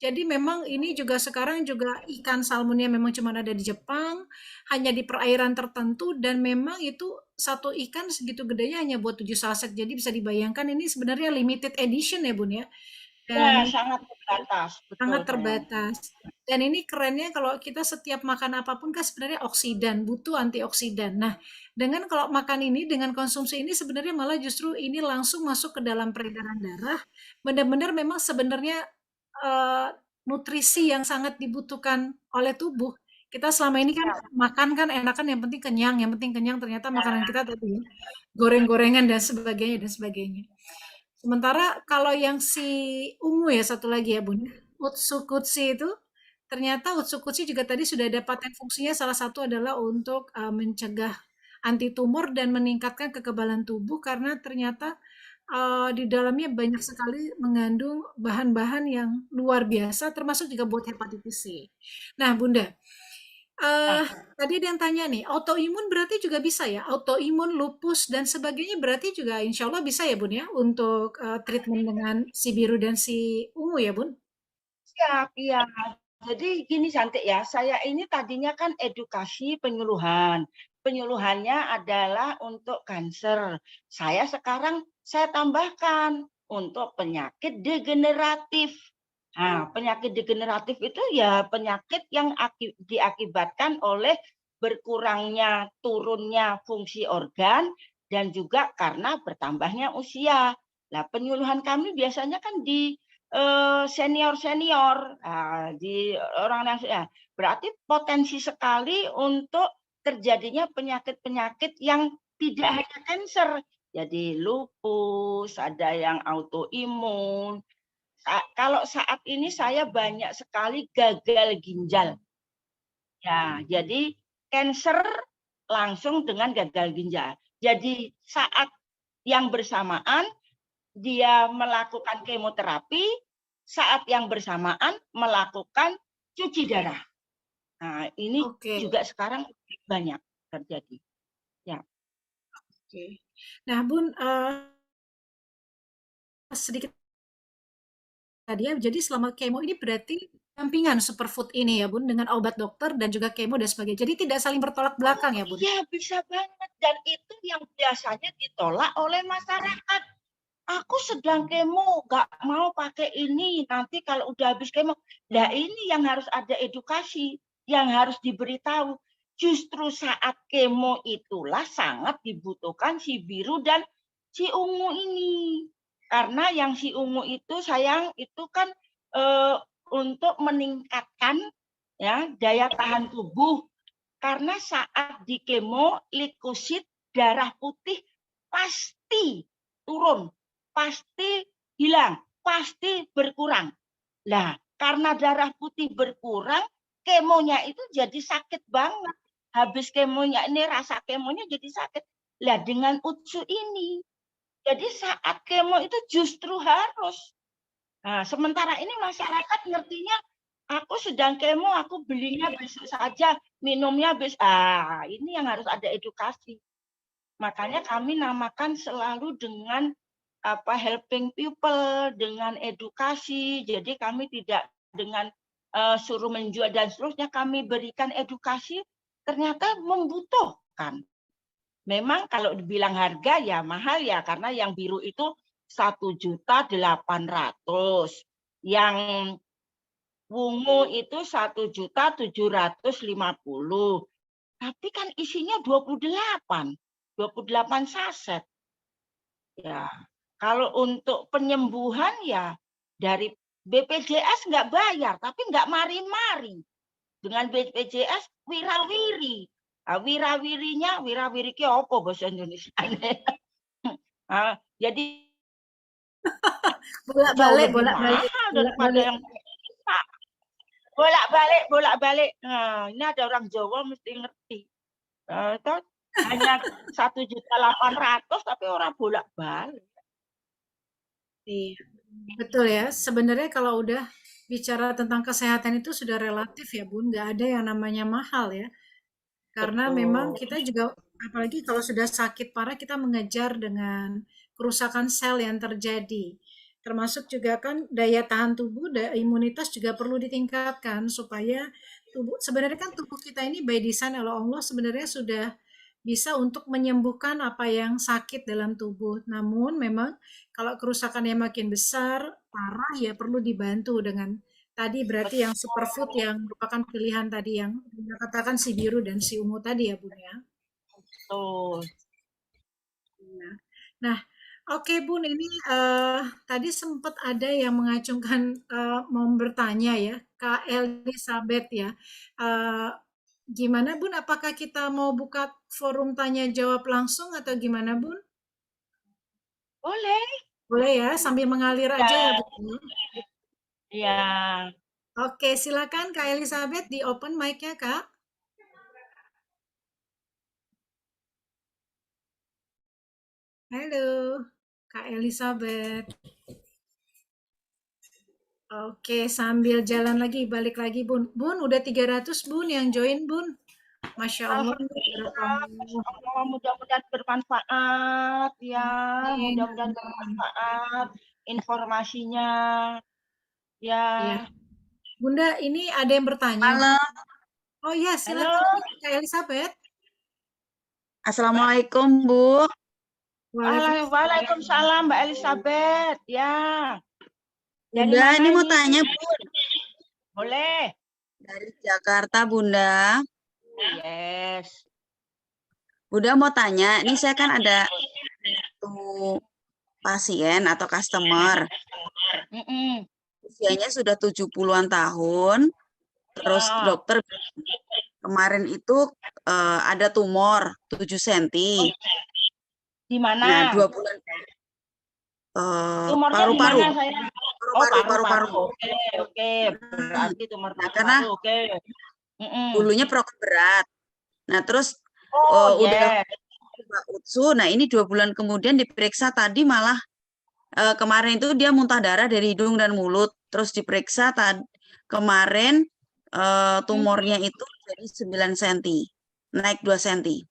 Jadi memang ini juga sekarang juga ikan salmonnya memang cuma ada di Jepang, hanya di perairan tertentu dan memang itu satu ikan segitu gedenya hanya buat 7 saset. Jadi bisa dibayangkan ini sebenarnya limited edition ya, Bun ya. Dan sangat terbatas, betul sangat sayang. terbatas. Dan ini kerennya kalau kita setiap makan apapun kan sebenarnya oksidan, butuh antioksidan. Nah, dengan kalau makan ini, dengan konsumsi ini sebenarnya malah justru ini langsung masuk ke dalam peredaran darah. Benar-benar memang sebenarnya eh, nutrisi yang sangat dibutuhkan oleh tubuh. Kita selama ini kan makan kan enakan yang penting kenyang ternyata makanan kita tadi ya, goreng-gorengan dan sebagainya dan sebagainya. Sementara kalau yang si ungu ya satu lagi ya Bun, Utsukutsu itu ternyata Utsukutsu juga tadi sudah ada paten fungsinya salah satu adalah untuk mencegah anti tumor dan meningkatkan kekebalan tubuh karena ternyata di dalamnya banyak sekali mengandung bahan-bahan yang luar biasa termasuk juga buat hepatitis C. Nah Bunda, Nah, eh tadi ada yang tanya nih, autoimun berarti juga bisa ya? Autoimun, lupus, dan sebagainya berarti juga insya Allah bisa ya Bun ya untuk treatment dengan si biru dan si ungu ya Bun? siap, iya. Jadi gini cantik ya, saya ini tadinya kan edukasi penyuluhan. Penyuluhannya adalah untuk kanker. Saya tambahkan untuk penyakit degeneratif. Nah, penyakit degeneratif itu ya penyakit yang diakibatkan oleh berkurangnya, turunnya fungsi organ dan juga karena bertambahnya usia. Nah, penyuluhan kami biasanya kan di senior-senior, di orang yang ya, berarti potensi sekali untuk terjadinya penyakit-penyakit yang tidak hanya kanker. Jadi lupus, ada yang autoimun. Kalau saat ini saya banyak sekali gagal ginjal. Ya, jadi kanker langsung dengan gagal ginjal. Jadi saat yang bersamaan dia melakukan kemoterapi, saat yang bersamaan melakukan cuci darah. Nah, ini Oke. juga sekarang banyak terjadi. Ya. Oke. Nah Bun, sedikit tadi ya, jadi selama kemo ini berarti dampingan superfood ini ya Bun dengan obat dokter dan juga kemo dan sebagainya. Jadi tidak saling bertolak Oh belakang ya Bun? iya, bisa banget. Dan itu yang biasanya ditolak oleh masyarakat. Aku sedang kemo, nggak mau pakai ini. Nanti kalau udah habis kemo, nah ini yang harus ada edukasi, yang harus diberitahu. Justru saat kemo itulah sangat dibutuhkan si biru dan si ungu ini. Karena yang si ungu itu sayang itu kan eh, untuk meningkatkan ya daya tahan tubuh. Karena saat di kemo, leukosit darah putih pasti turun, pasti hilang, pasti berkurang. Nah, karena darah putih berkurang, kemonya itu jadi sakit banget. Habis kemonya ini rasa kemonya jadi sakit. Lah dengan utsu ini, jadi saat kemo itu justru harus. Nah, sementara ini masyarakat ngertinya aku sedang kemo, aku belinya besok saja, minumnya besok. Ini yang harus ada edukasi. Makanya kami namakan selalu dengan helping people, dengan edukasi. Jadi kami tidak dengan suruh menjual dan seterusnya, kami berikan edukasi ternyata membutuhkan. Memang kalau dibilang harga ya mahal ya, karena yang biru itu 1.800.000, yang ungu itu 1.750.000. Tapi kan isinya 28 saset. Ya, kalau untuk penyembuhan ya dari BPJS nggak bayar, tapi nggak mari-mari. Dengan BPJS wirawiri. Nah, wirawirinya, wirawiri ki apa bahasa Indonesia? Jadi jauh Bolak-balik, lebih bolak-balik, mahal daripada bolak-balik. yang kita. Bolak-balik, bolak-balik. Nah, ini ada orang Jawa mesti ngerti. Itu hanya 1.800.000 tapi orang bolak-balik. Iya, betul ya. Sebenarnya kalau udah bicara tentang kesehatan itu sudah relatif ya Bun, nggak ada yang namanya mahal ya. Karena memang Betul. kita juga, apalagi kalau sudah sakit parah, kita mengejar dengan kerusakan sel yang terjadi. Termasuk juga kan daya tahan tubuh, daya imunitas juga perlu ditingkatkan supaya tubuh, sebenarnya kan tubuh kita ini by design oleh Allah sebenarnya sudah bisa untuk menyembuhkan apa yang sakit dalam tubuh. Namun memang kalau kerusakannya makin besar, parah ya perlu dibantu dengan tadi berarti yang superfood yang merupakan pilihan tadi yang katakan si biru dan si ungu tadi ya Bun ya. Betul. Iya. Nah, oke Bun, ini tadi sempat ada yang mengacungkan mau bertanya ya, Kak Elizabeth ya. Eh, Gimana Bun? Apakah kita mau buka forum tanya jawab langsung atau gimana Bun? Boleh. Boleh ya, sambil mengalir aja ya Ya, Bun. ya. Oke, silakan Kak Elizabeth di open mic-nya Kak. Halo, Kak Elizabeth. Oke, sambil jalan lagi, balik lagi Bun. Bun, udah 300 Bun yang join Bun. Masya Allah, Alhamdulillah, Masya barakallah. Allah, mudah-mudahan bermanfaat ya, Amin, mudah-mudahan amin. bermanfaat informasinya Iya. ya. Bunda, ini ada yang bertanya. Malam. Oh iya, Halo, silakan Kak Elizabeth. Mbak. Assalamualaikum, Bu. Waalaikumsalam. Waalaikumsalam, Mbak Elizabeth. Ya, dari Bunda, mana ini mau ini? tanya, Bu. Boleh. Dari Jakarta, Bunda. Yes. Bunda mau tanya, ini saya kan ada satu pasien atau customer. Mm-mm. Usianya sudah 70-an tahun. Terus Ya. dokter kemarin itu ada tumor 7 cm. Di Nah, mana? 2 bulan Tumornya di paru-paru. mana saya? Oh, Paru-paru. paru-paru. Oke. Berarti tumor Nah, karena paru-paru. Oke. Mm-mm. dulunya perokok berat. Nah, terus Oh, udah yes. UTSU. Nah, ini 2 bulan kemudian diperiksa tadi malah kemarin itu dia muntah darah dari hidung dan mulut. Terus diperiksa kemarin tumornya itu jadi 9 cm, naik 2 cm.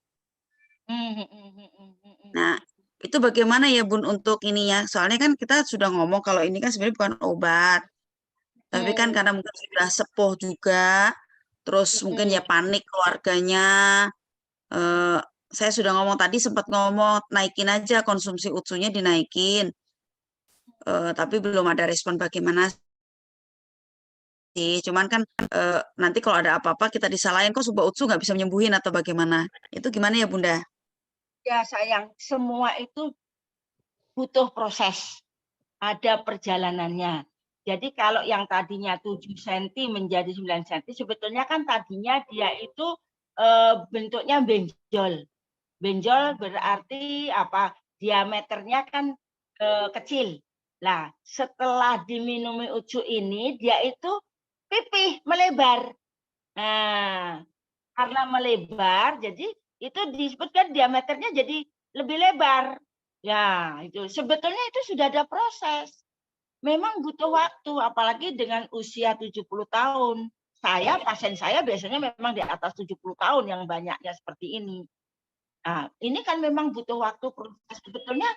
Nah, itu bagaimana ya Bun untuk ininya? Soalnya kan kita sudah ngomong kalau ini kan sebenarnya bukan obat. Tapi kan karena mungkin sudah sepuh juga, terus mungkin ya panik keluarganya. eh, saya sudah ngomong tadi sempat ngomong naikin aja konsumsi utsunya dinaikin. Tapi belum ada respon bagaimana sih. Cuman kan nanti kalau ada apa-apa kita disalahin kok Subah Utsu nggak bisa menyembuhin atau bagaimana. Itu gimana ya Bunda? Ya sayang, semua itu butuh proses. Ada perjalanannya. Jadi kalau yang tadinya 7 cm menjadi 9 cm, sebetulnya kan tadinya dia itu bentuknya benjol. Benjol berarti apa? Diameternya kan kecil. Nah, setelah diminumi ucu ini, dia itu pipih, melebar. Nah, karena melebar, jadi itu disebutkan diameternya jadi lebih lebar. Ya, itu sebetulnya itu sudah ada proses. Memang butuh waktu, apalagi dengan usia 70 tahun. Pasien saya biasanya memang di atas 70 tahun yang banyaknya seperti ini. Nah, ini kan memang butuh waktu proses. Sebetulnya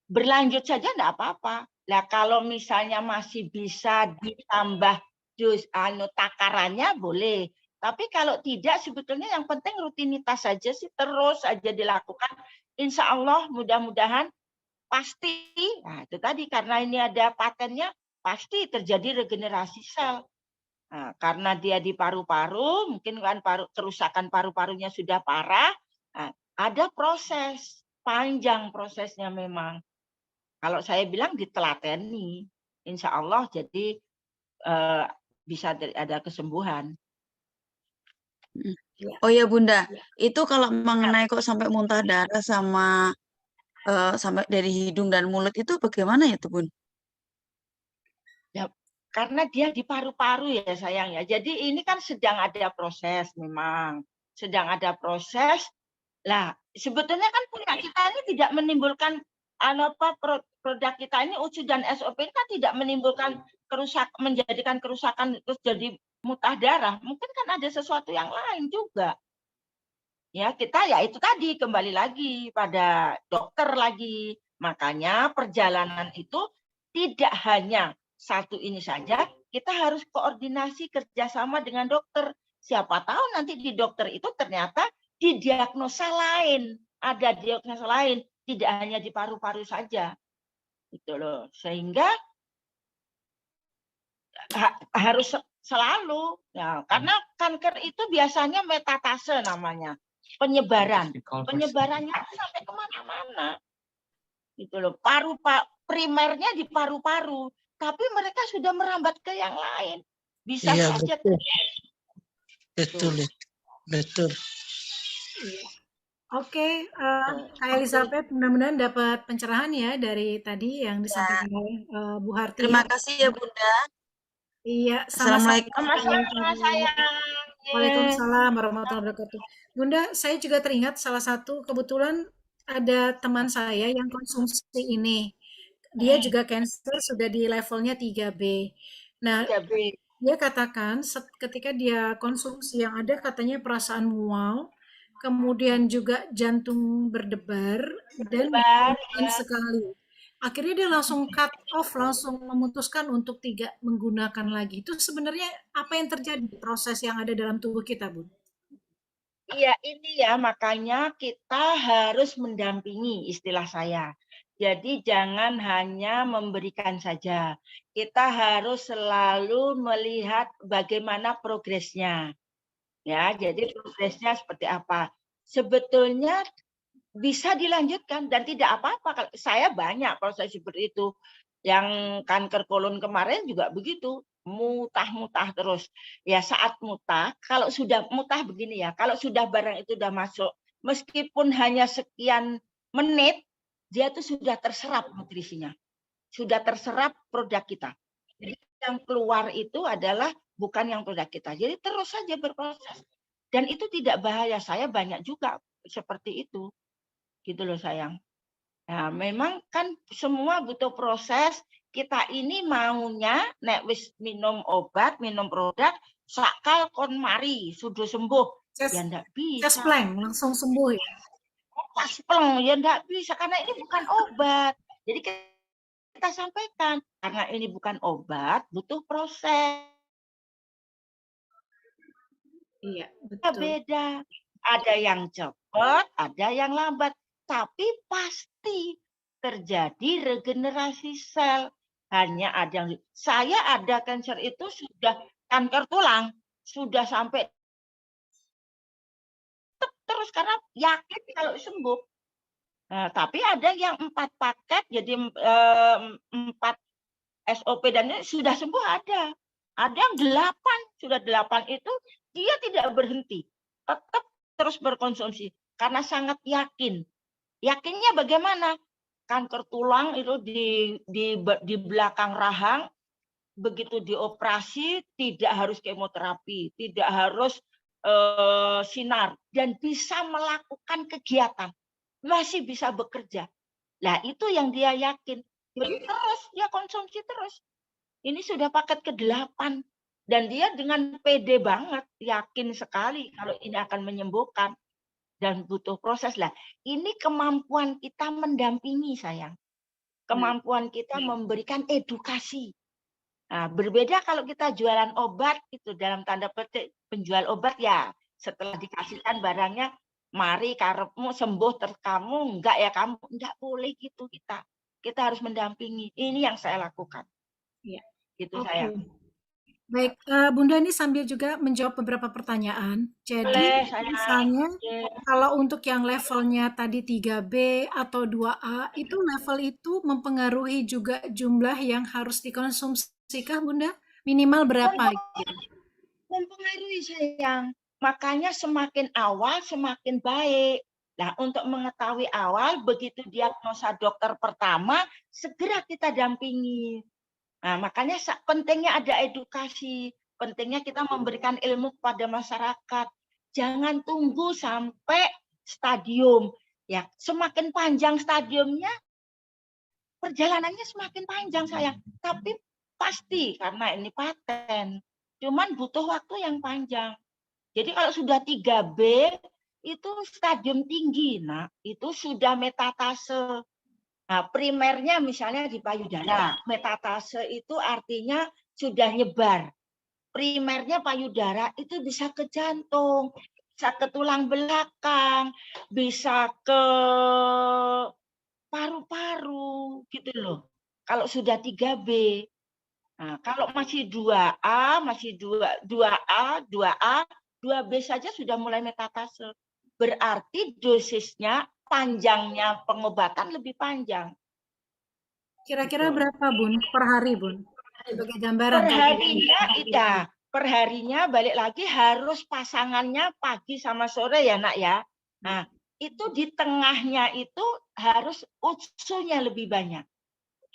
berlanjut saja enggak apa-apa. Nah, kalau misalnya masih bisa ditambah takarannya boleh. Tapi kalau tidak, sebetulnya yang penting rutinitas saja sih, terus aja dilakukan. Insya Allah mudah-mudahan pasti, nah itu tadi karena ini ada patennya, pasti terjadi regenerasi sel. Nah, karena dia di paru-paru, mungkin kan kerusakan paru-parunya sudah parah, nah, ada proses, panjang prosesnya memang. Kalau saya bilang ditelateni, insya Allah jadi bisa ada kesembuhan. Oh ya Bunda, itu kalau mengenai kok sampai muntah darah sama sampai dari hidung dan mulut itu bagaimana ya tuh Bun? Ya, karena dia di paru-paru ya sayang ya. Jadi ini kan sedang ada proses memang. Sedang ada proses. Lah, sebetulnya kan punya kita ini tidak menimbulkan produk kita ini UCU dan SOP ini kan tidak menimbulkan menjadikan kerusakan terus jadi muntah darah. Mungkin kan ada sesuatu yang lain juga. Ya, kita ya itu tadi kembali lagi pada dokter lagi. Makanya perjalanan itu tidak hanya satu ini saja, kita harus koordinasi kerjasama dengan dokter. Siapa tahu nanti di dokter itu ternyata didiagnosa lain, ada diagnosa lain, tidak hanya di paru-paru saja. Gitu loh. Sehingga harus selalu, ya, karena kanker itu biasanya metatase namanya, penyebaran. Penyebarannya sampai kemana-mana. Gitu loh. Primernya di paru-paru, tapi mereka sudah merambat ke yang lain. Bisa saja. Betul. Oke, Kak Elizabeth, mudah-mudahan dapat pencerahan ya dari tadi yang disampaikan oleh Bu Harti. Terima kasih ya Bunda. Iya, sama-sama. Assalamualaikum. Waalaikumsalam warahmatullahi wabarakatuh. Bunda, saya juga teringat salah satu kebetulan ada teman saya yang konsumsi ini. Dia juga cancer sudah di levelnya 3B. Nah, dia katakan ketika dia konsumsi yang ada katanya perasaan mual, kemudian juga jantung berdebar dan sekali. Akhirnya dia langsung cut off, langsung memutuskan untuk tidak menggunakan lagi. Itu sebenarnya apa yang terjadi proses yang ada dalam tubuh kita, Bu? Iya, ini ya makanya kita harus mendampingi, istilah saya. Jadi jangan hanya memberikan saja. Kita harus selalu melihat bagaimana progresnya. Ya, jadi progresnya seperti apa. Sebetulnya bisa dilanjutkan dan tidak apa-apa. Saya banyak proses seperti itu. Yang kanker kolon kemarin juga begitu, mutah-mutah terus. Ya saat mutah, kalau sudah mutah begini ya, kalau sudah barang itu sudah masuk, meskipun hanya sekian menit, dia tuh sudah terserap nutrisinya. Sudah terserap produk kita. Jadi yang keluar itu adalah bukan yang produk kita. Jadi terus saja berproses. Dan itu tidak bahaya. Saya banyak juga seperti itu. Gitu loh sayang. Nah, memang kan semua butuh proses. Kita ini maunya nek wis minum obat, minum produk, sakal kon mari sudah sembuh. Ya ndak bisa. Caspleng langsung sembuh ya. Caspleng ya ndak bisa karena ini bukan obat. Jadi kita sampaikan karena ini bukan obat, butuh proses. Iya, betul. Beda. Ada yang cepat, ada yang lambat. Tapi pasti terjadi regenerasi sel. Hanya ada yang saya ada kanker itu sudah kanker tulang, sudah sampai terus karena yakin kalau sembuh. Nah, tapi ada yang 4 paket jadi 4 SOP dan ini sudah sembuh ada. Ada yang 8, sudah 8 itu dia tidak berhenti. Tetap terus berkonsumsi karena sangat yakin. Yakinnya bagaimana? Kanker tulang itu di belakang rahang, begitu dioperasi tidak harus kemoterapi, tidak harus sinar dan bisa melakukan kegiatan, masih bisa bekerja. Nah itu yang dia yakin. Jadi terus dia konsumsi terus. Ini sudah paket ke-8 dan dia dengan pede banget, yakin sekali kalau ini akan menyembuhkan. Dan butuh proses lah. Ini kemampuan kita mendampingi sayang. Kemampuan kita memberikan edukasi. Nah, berbeda kalau kita jualan obat itu dalam tanda petik penjual obat ya setelah dikasihkan barangnya, mari karepmu sembuh kamu enggak ya kamu enggak boleh gitu kita. Kita harus mendampingi. Ini yang saya lakukan. Iya. Gitu sayang. Baik, Bunda ini sambil juga menjawab beberapa pertanyaan. Jadi misalnya kalau untuk yang levelnya tadi 3B atau 2A, itu level itu mempengaruhi juga jumlah yang harus dikonsumsi kah Bunda? Minimal berapa? Mempengaruhi sayang. Makanya semakin awal semakin baik. Nah, untuk mengetahui awal, begitu diagnosa dokter pertama, segera kita dampingi. Nah, makanya pentingnya ada edukasi, pentingnya kita memberikan ilmu kepada masyarakat. Jangan tunggu sampai stadium. Ya, semakin panjang stadiumnya, perjalanannya semakin panjang sayang. Tapi pasti karena ini paten. Cuman butuh waktu yang panjang. Jadi kalau sudah 3B itu stadium tinggi. Nah, itu sudah metatase. Nah, primernya misalnya di payudara, metatase itu artinya sudah nyebar. Primernya payudara itu bisa ke jantung, bisa ke tulang belakang, bisa ke paru-paru gitu loh. Kalau sudah 3B. Nah, kalau masih 2A, masih 2A, 2B saja sudah mulai metastase. Berarti dosisnya, panjangnya pengobatan lebih panjang. Kira-kira Gitu. berapa, Bun, per hari, Bun? Sebagai gambaran. Perharinya balik lagi harus pasangannya pagi sama sore ya, Nak ya. Nah, itu di tengahnya itu harus utsunya lebih banyak.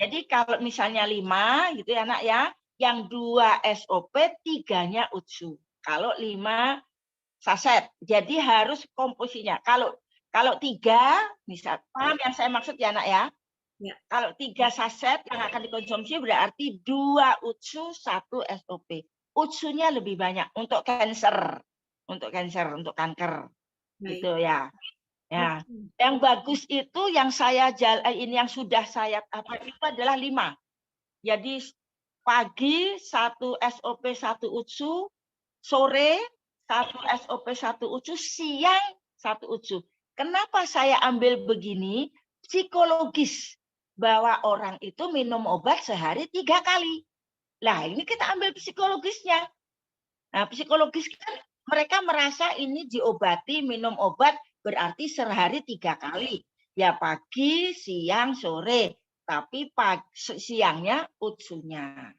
Jadi kalau misalnya 5 gitu ya, Nak ya, yang 2 SOP, 3-nya utsu. Kalau 5 saset. Jadi harus komposisinya. Kalau 3, misal, paham yang saya maksud ya, Nak ya? Ya. Kalau 3 saset yang akan dikonsumsi berarti 2 utsu, 1 SOP. Utsunya lebih banyak untuk kanker, untuk kanker, gitu ya. Ya, yang bagus itu yang yang sudah saya itu adalah 5. Jadi pagi 1 SOP 1 utsu, sore 1 SOP 1 utsu, siang 1 utsu. Kenapa saya ambil begini? Psikologis bahwa orang itu minum obat sehari 3 kali. Nah, ini kita ambil psikologisnya. Nah, psikologis kan mereka merasa ini diobati, minum obat berarti sehari 3 kali. Ya pagi, siang, sore. Tapi siangnya utsunya.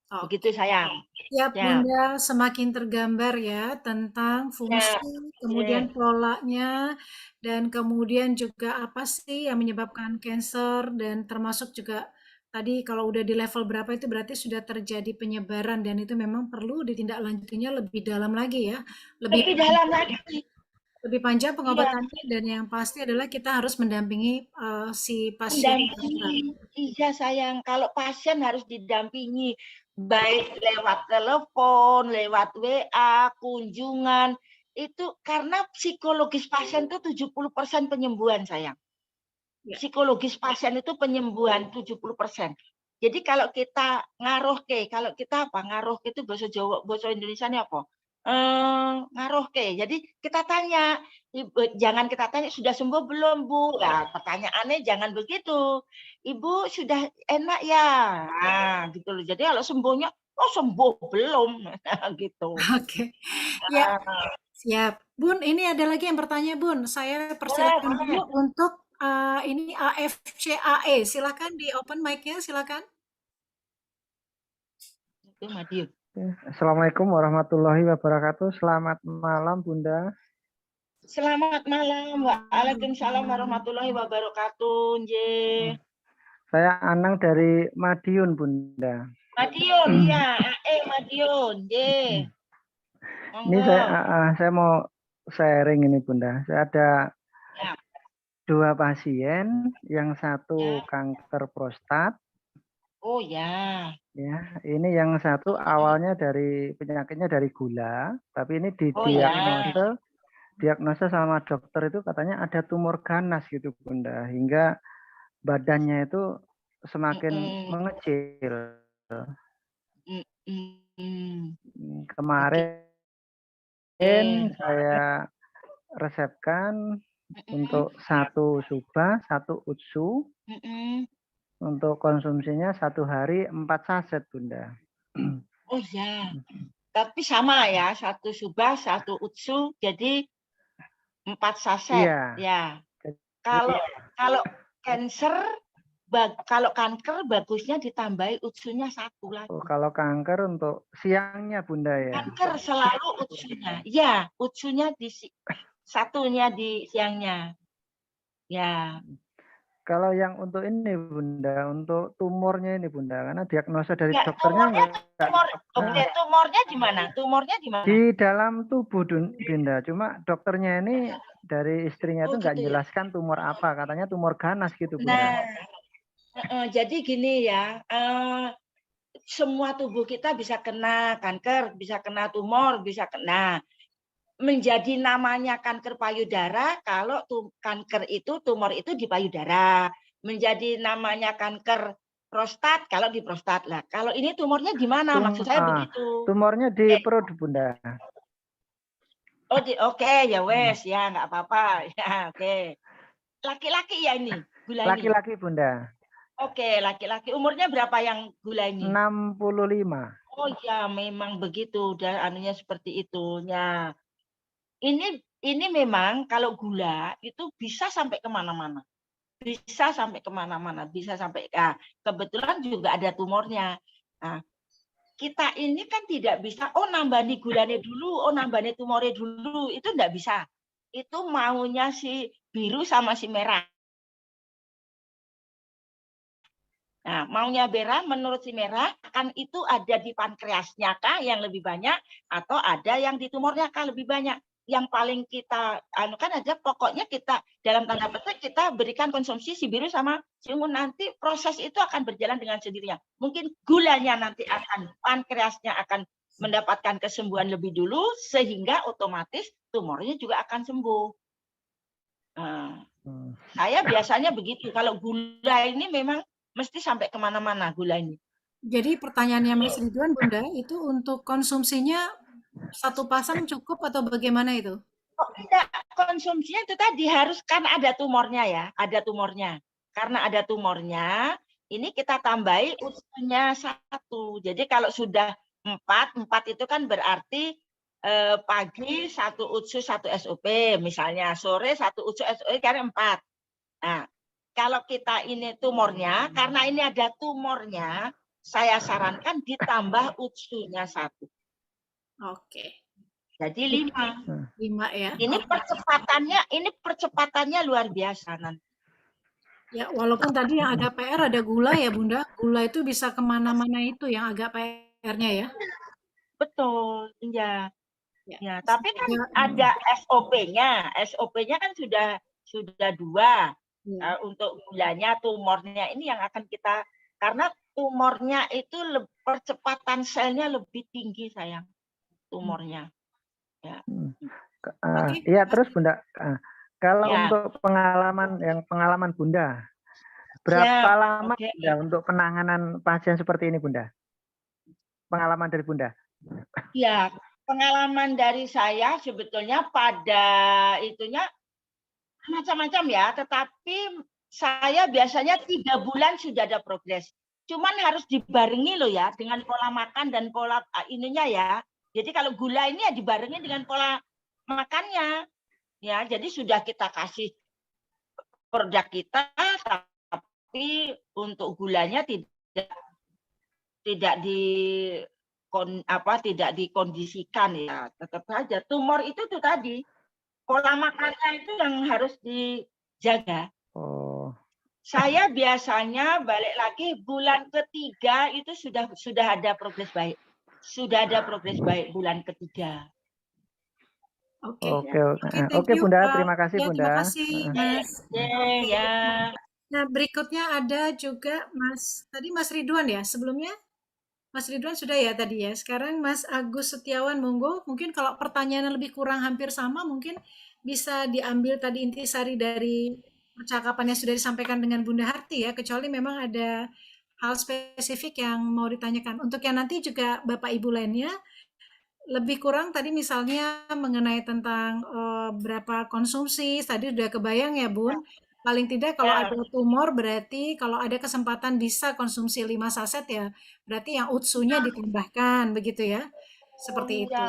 Begitu sayang. Ya, Bunda, semakin tergambar ya tentang fungsi, kemudian polanya, dan kemudian juga apa sih yang menyebabkan kanker, dan termasuk juga tadi kalau udah di level berapa itu berarti sudah terjadi penyebaran, dan itu memang perlu ditindaklanjutinya lebih dalam lagi ya. Lebih dalam lagi. Lebih panjang pengobatannya, dan yang pasti adalah kita harus mendampingi si pasien. Iya sayang, kalau pasien harus didampingi baik lewat telepon, lewat WA, kunjungan, itu karena psikologis pasien itu 70% penyembuhan sayang. Psikologis pasien itu penyembuhan 70%. Jadi kalau kita kalau kita apa? Ngaruh itu bahasa Jawa, bahasa Indonesia ini apa? Ngaruh jadi kita tanya, jangan kita tanya sudah sembuh belum Bu? Nah, pertanyaannya jangan begitu. Ibu sudah enak ya? Nah, gitu loh. Jadi kalau sembuhnya, oh sembuh belum, gitu. Oke, ya siap. Bun, ini ada lagi yang bertanya Bun. Saya persilakan dulu untuk ini AFCAE. Silakan di open mic-nya, silakan. Itu Madiun. Assalamualaikum warahmatullahi wabarakatuh. Selamat malam, Bunda. Selamat malam. Waalaikumsalam warahmatullahi wabarakatuh. Saya Anang dari Madiun, Bunda. Madiun, ya. Madiun. Ini saya mau sharing ini, Bunda. Saya ada 2 pasien, yang satu kanker prostat. Oh ya. Ya, ini yang satu awalnya penyakitnya dari gula, tapi ini diagnosa sama dokter itu katanya ada tumor ganas gitu, Bunda, hingga badannya itu semakin mengecil. Kemarin saya resepkan untuk 1 subah, 1 utsu. Untuk konsumsinya 1 hari 4 saset, Bunda. Oh ya. Tapi sama ya, 1 subah, 1 utsu, jadi 4 saset. Iya. Ya. Kalau kanker bagusnya ditambahi utsunya 1 lagi. Oh, kalau kanker untuk siangnya, Bunda ya. Kanker selalu utsunya. Ya, utsunya satunya di siangnya. Ya. Kalau yang untuk ini, Bunda, untuk tumornya ini, Bunda, karena diagnosa dari dokternya tumornya di mana? Tumornya di mana? Di dalam tubuh, Bunda. Cuma dokternya ini dari istrinya itu nggak jelaskan tumor apa, katanya tumor ganas gitu, Bunda. Nah, jadi gini ya, semua tubuh kita bisa kena kanker, bisa kena tumor, bisa kena. Menjadi namanya kanker payudara kalau kanker itu, tumor itu di payudara. Menjadi namanya kanker prostat kalau di prostat lah. Kalau ini tumornya di mana? Maksud saya begitu. Tumornya di perut, Bunda. Oh, oke ya wes ya nggak apa-apa ya oke. Laki-laki ya ini gula ini. Laki-laki Bunda. Oke, laki-laki. Umurnya berapa yang gula ini? 65. Oh ya, memang begitu. Udah anunya seperti itu. Ya, ini memang kalau gula itu bisa sampai kemana-mana. Bisa sampai kemana-mana. Bisa sampai. Nah, kebetulan juga ada tumornya. Nah, kita ini kan tidak bisa. Oh, nambani gulanya dulu. Oh, nambani tumornya dulu. Itu enggak bisa. Itu maunya si biru sama si merah. Nah, maunya merah menurut si merah kan itu ada di pankreasnya kah yang lebih banyak atau ada yang di tumornya kah lebih banyak. Yang paling kita kan ada pokoknya kita dalam tanda petik kita berikan konsumsi si biru sama si ungu, nanti proses itu akan berjalan dengan sendirinya. Mungkin gulanya nanti pankreasnya akan mendapatkan kesembuhan lebih dulu sehingga otomatis tumornya juga akan sembuh. Nah, saya biasanya begitu. Kalau gula ini memang mesti sampai kemana-mana gula ini. Jadi pertanyaannya Mas Ridwan, Bunda, itu untuk konsumsinya satu pasang cukup atau bagaimana itu? Oh, tidak, konsumsinya itu tadi harus kan ada tumornya ya, ada tumornya. Karena ada tumornya, ini kita tambahi utsunya 1. Jadi kalau sudah 4 itu kan berarti pagi 1 utsu 1 SOP, misalnya sore 1 utsu SOP karena 4. Nah, kalau kita ini tumornya, karena ini ada tumornya, saya sarankan ditambah utsunya 1. Oke. Jadi 5. 5 ya. Ini percepatannya luar biasa nanti. Ya, walaupun tadi yang agak PR ada gula ya, Bunda. Gula itu bisa kemana-mana itu yang agak PR-nya ya. Betul, iya. Ya. Ya, tapi kan Ya, ada SOP-nya. SOP-nya kan sudah 2. ya. Untuk gulanya, tumornya ini yang akan kita, karena tumornya itu percepatan selnya lebih tinggi sayang. Tumornya. Ya. Iya, terus Bunda, kalau Ya. untuk pengalaman Bunda, berapa lama Bunda untuk penanganan pasien seperti ini Bunda? Pengalaman dari Bunda? Ya, pengalaman dari saya sebetulnya pada itunya macam-macam ya, tetapi saya biasanya 3 bulan sudah ada progres. Cuman harus dibarengi loh ya dengan pola makan dan pola ininya ya. Jadi kalau gula ini ya dibarengi dengan pola makannya. Ya, jadi sudah kita kasih produk kita, tapi untuk gulanya tidak dikondisikan ya. Tetap saja tumor itu tuh tadi pola makannya itu yang harus dijaga. Oh. Saya biasanya balik lagi bulan ketiga itu sudah ada progres baik. Sudah ada progres baik bulan ketiga. Oke. Oke Bunda, terima kasih Ya, Bunda. terima kasih Mas. Ya. Nah, berikutnya ada juga tadi Mas Ridwan ya sebelumnya? Mas Ridwan sudah ya tadi ya. Sekarang Mas Agus Setiawan, monggo. Mungkin kalau pertanyaannya lebih kurang hampir sama, mungkin bisa diambil tadi intisari dari percakapan yang sudah disampaikan dengan Bunda Harti ya. Kecuali memang ada hal spesifik yang mau ditanyakan. Untuk yang nanti juga Bapak Ibu lainnya, lebih kurang tadi misalnya mengenai tentang berapa konsumsi, tadi sudah kebayang ya Bun. Paling tidak kalau ada tumor berarti kalau ada kesempatan bisa konsumsi 5 saset ya, berarti yang utsunya ditambahkan begitu ya. Seperti itu.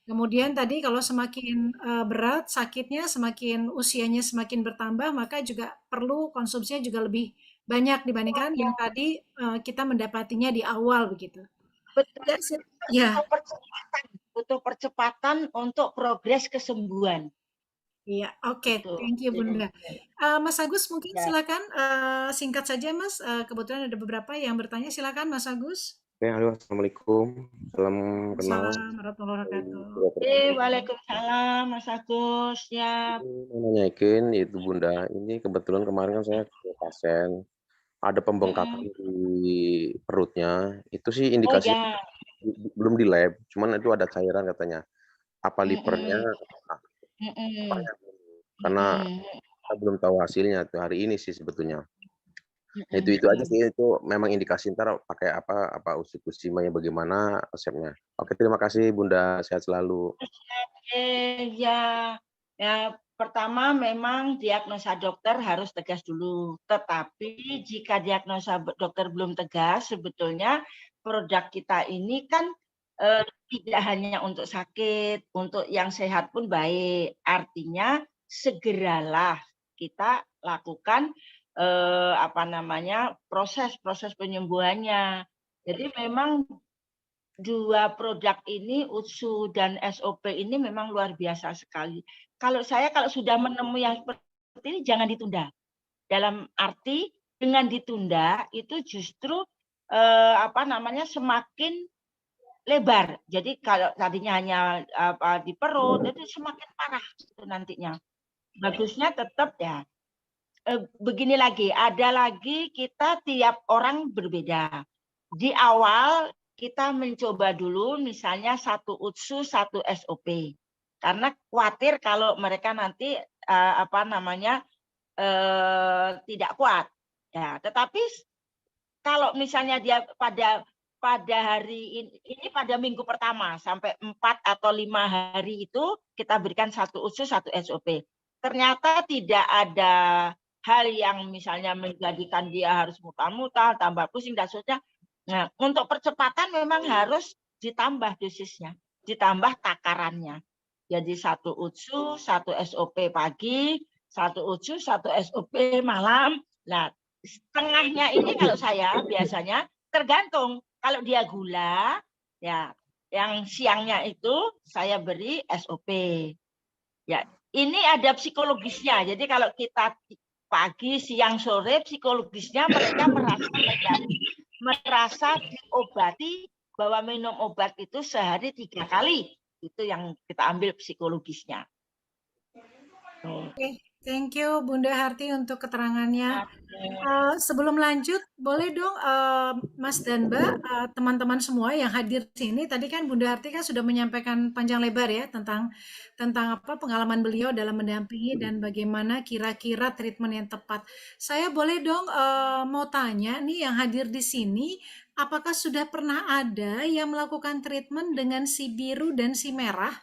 Kemudian tadi kalau semakin berat sakitnya, semakin usianya semakin bertambah, maka juga perlu konsumsinya juga lebih banyak dibandingkan yang tadi kita mendapatinya di awal begitu. Betul. Ya. Butuh percepatan untuk progres kesembuhan. Iya, oke. Thank you Bunda. Mas Agus mungkin silakan singkat saja Mas. Kebetulan ada beberapa yang bertanya. Silakan Mas Agus. Oke, halo, assalamualaikum. Salam kenal. Assalamualaikum warahmatullahi wabarakatuh. Waalaikumsalam Mas Agus. Ya. Mau nanyain itu Bunda, ini kebetulan kemarin kan saya ke pasien ada pembengkakan di perutnya. Itu sih indikasi belum di lab, cuman itu ada cairan katanya. Apa livernya? Karena saya belum tahu hasilnya tuh hari ini sih sebetulnya. Nah, itu aja sih, itu memang indikasi ntar pakai apa usi-usimanya bagaimana resepnya. Oke, terima kasih Bunda, sehat selalu. Ya, pertama memang diagnosa dokter harus tegas dulu. Tetapi jika diagnosa dokter belum tegas, sebetulnya produk kita ini kan tidak hanya untuk sakit, untuk yang sehat pun baik. Artinya segeralah kita lakukan proses penyembuhannya. Jadi memang dua produk ini, UTSU dan SOP ini memang luar biasa sekali. Kalau sudah menemui yang seperti ini jangan ditunda. Dalam arti dengan ditunda itu justru semakin lebar. Jadi kalau tadinya hanya di perut itu semakin parah itu nantinya. Bagusnya tetap ya. Begini lagi, ada lagi kita tiap orang berbeda. Di awal kita mencoba dulu misalnya satu UTSU, satu SOP. Karena khawatir kalau mereka nanti tidak kuat. Ya, tetapi kalau misalnya dia pada hari ini pada minggu pertama sampai 4 atau 5 hari itu kita berikan satu UTSU, satu SOP. Ternyata tidak ada hal yang misalnya menjadikan dia harus mutal-mutal, tambah pusing dan seterusnya. Nah, untuk percepatan memang harus ditambah dosisnya, ditambah takarannya. Jadi satu UTSU, satu SOP pagi, satu UTSU, satu SOP malam. Nah, setengahnya ini kalau saya biasanya tergantung. Kalau dia gula, ya yang siangnya itu saya beri SOP. Ya, ini ada psikologisnya. Jadi kalau kita pagi, siang, sore, psikologisnya mereka merasa diobati bahwa minum obat itu sehari 3 kali. Itu yang kita ambil psikologisnya. Oke, thank you Bunda Harti untuk keterangannya. Sebelum lanjut, boleh dong Mas dan Mbak, teman-teman semua yang hadir di sini, tadi kan Bunda Harti kan sudah menyampaikan panjang lebar ya tentang pengalaman beliau dalam mendampingi dan bagaimana kira-kira treatment yang tepat. Saya boleh dong mau tanya nih yang hadir di sini, apakah sudah pernah ada yang melakukan treatment dengan si biru dan si merah?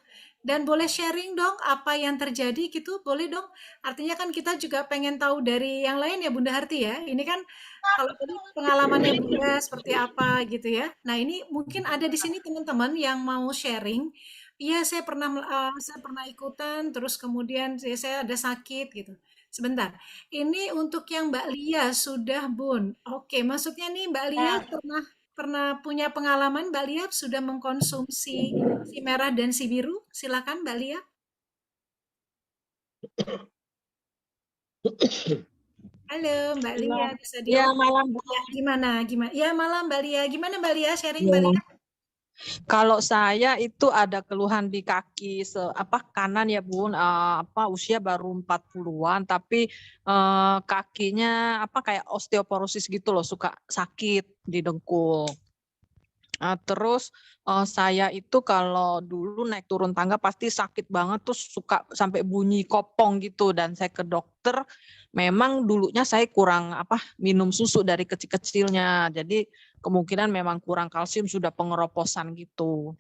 Dan boleh sharing dong apa yang terjadi gitu, boleh dong. Artinya kan kita juga pengen tahu dari yang lain ya Bunda Harti ya. Ini kan kalau tadi pengalamannya Bunda seperti apa gitu ya. Nah ini mungkin ada di sini teman-teman yang mau sharing. Iya saya pernah ikutan, terus kemudian saya ada sakit gitu. Sebentar, ini untuk yang Mbak Lia sudah Bun. Oke, maksudnya nih Mbak Lia pernah punya pengalaman Mbak Lia sudah mengkonsumsi si merah dan si biru? Silakan Mbak Lia. Halo Mbak Lia, bisa di malam Bu. Gimana? Ya malam Mbak Lia. Gimana Mbak Lia sharing Mbak Lia? Kalau saya itu ada keluhan di kaki kanan ya Bun, usia baru 40-an tapi kakinya kayak osteoporosis gitu loh, suka sakit di dengkul. Terus saya itu kalau dulu naik turun tangga pasti sakit banget, terus suka sampai bunyi kopong gitu, dan saya ke dokter. Memang dulunya saya kurang minum susu dari kecil-kecilnya, jadi kemungkinan memang kurang kalsium, sudah pengeroposan gitu.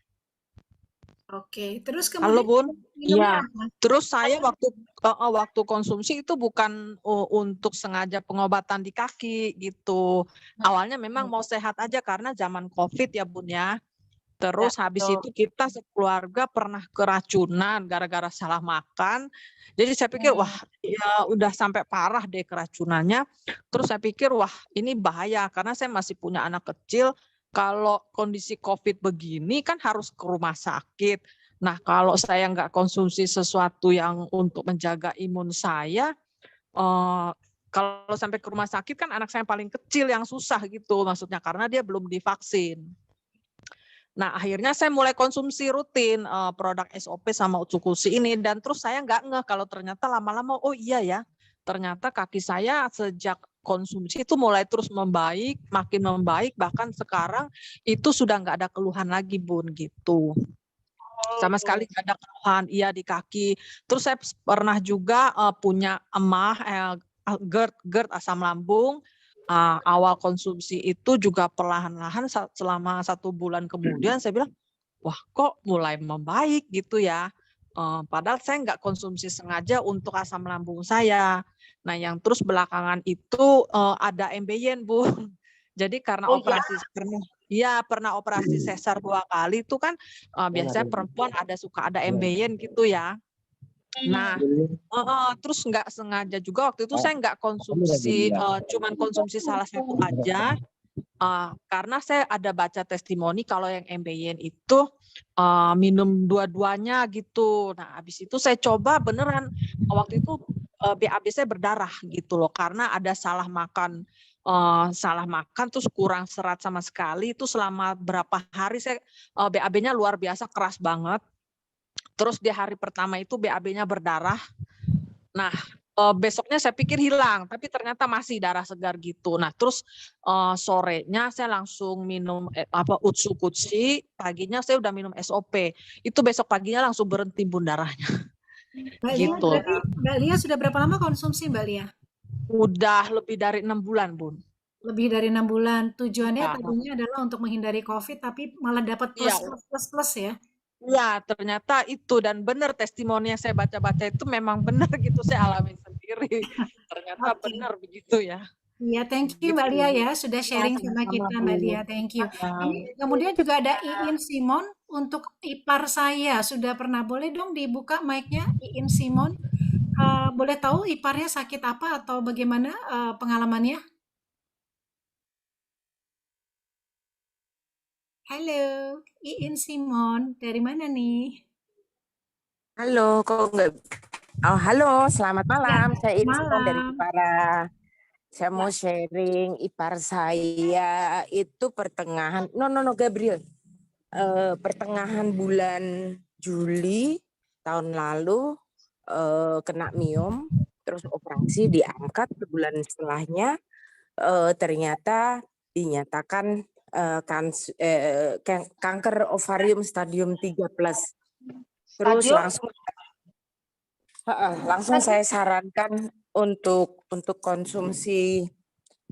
Oke, terus Halo kemudian Bun, iya. Terus saya waktu konsumsi itu bukan untuk sengaja pengobatan di kaki gitu. Awalnya memang mau sehat aja karena zaman COVID ya Bun ya. Terus habis itu kita sekeluarga pernah keracunan gara-gara salah makan. Jadi saya pikir wah ya udah sampai parah deh keracunannya. Terus saya pikir wah ini bahaya karena saya masih punya anak kecil. Kalau kondisi COVID begini kan harus ke rumah sakit. Nah kalau saya nggak konsumsi sesuatu yang untuk menjaga imun saya, kalau sampai ke rumah sakit kan anak saya paling kecil yang susah gitu maksudnya karena dia belum divaksin. Nah, akhirnya saya mulai konsumsi rutin produk SOP sama Utsukushi ini, dan terus saya nggak ngeh kalau ternyata lama-lama, oh iya ya, ternyata kaki saya sejak konsumsi itu mulai terus membaik, makin membaik, bahkan sekarang itu sudah nggak ada keluhan lagi Bun gitu. Sama sekali nggak ada keluhan, iya di kaki. Terus saya pernah juga punya emah, GERD asam lambung. awal konsumsi itu juga perlahan-lahan selama 1 bulan kemudian saya bilang, wah kok mulai membaik gitu ya. Padahal saya nggak konsumsi sengaja untuk asam lambung saya. Nah yang terus belakangan itu ada MBN Bu. Jadi karena Oh ya? pernah operasi sesar 2 kali itu kan biasanya perempuan suka ada MBN gitu ya. Nah, terus nggak sengaja juga waktu itu saya nggak konsumsi, cuman konsumsi salah satu aja, karena saya ada baca testimoni kalau yang MBN itu minum dua-duanya gitu. Nah, habis itu saya coba beneran waktu itu BAB saya berdarah gitu loh, karena ada salah makan terus kurang serat sama sekali itu selama berapa hari saya BAB-nya luar biasa keras banget. Terus di hari pertama itu BAB-nya berdarah. Nah, besoknya saya pikir hilang, tapi ternyata masih darah segar gitu. Nah, terus sorenya saya langsung minum Utsukutsi, paginya saya udah minum SOP. Itu besok paginya langsung berhenti Bun darahnya. Mbak Lia, Gitu. berarti Mbak Lia sudah berapa lama konsumsi Mbak Lia? Udah lebih dari 6 bulan, Bun. Lebih dari 6 bulan. Tujuannya Ya. tadinya adalah untuk menghindari COVID, tapi malah dapat plus ya. Iya, ternyata itu dan benar testimoni yang saya baca-baca itu memang benar gitu saya alami sendiri. Ternyata benar begitu ya. Iya, thank you Mbak Lia ya sudah sharing sama kita Mbak Lia, thank you. Ini kemudian juga ada Iin Simon untuk ipar saya sudah pernah, boleh dong dibuka mic-nya Iin Simon. Boleh tahu iparnya sakit apa atau bagaimana pengalamannya? Halo, Iin Simon, dari mana nih? Halo, kok enggak? Oh, halo, selamat malam. Saya Iin Simon dari Malam. Jepara. Saya mau sharing ipar saya itu pertengahan, Gabriel. Pertengahan bulan Juli tahun lalu kena miom, terus operasi diangkat, sebulan setelahnya ternyata dinyatakan kanker ovarium stadium 3+. Terus langsung saya sarankan untuk konsumsi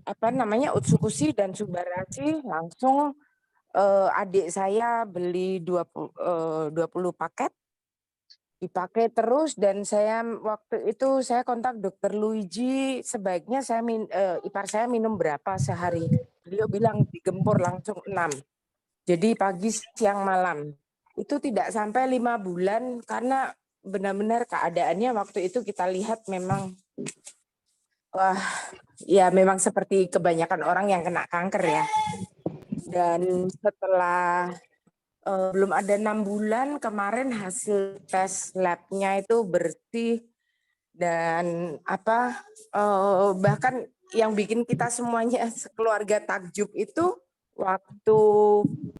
Utsukushi dan Subarashi. Langsung adik saya beli 20 paket, dipakai terus, dan saya waktu itu saya kontak dokter Luigi, sebaiknya ipar saya minum berapa sehari. Beliau bilang digempur langsung 6. Jadi pagi, siang, malam. Itu tidak sampai 5 bulan karena benar-benar keadaannya waktu itu kita lihat memang memang seperti kebanyakan orang yang kena kanker ya. Dan setelah belum ada 6 bulan kemarin hasil tes labnya itu bersih dan bahkan yang bikin kita semuanya sekeluarga takjub itu waktu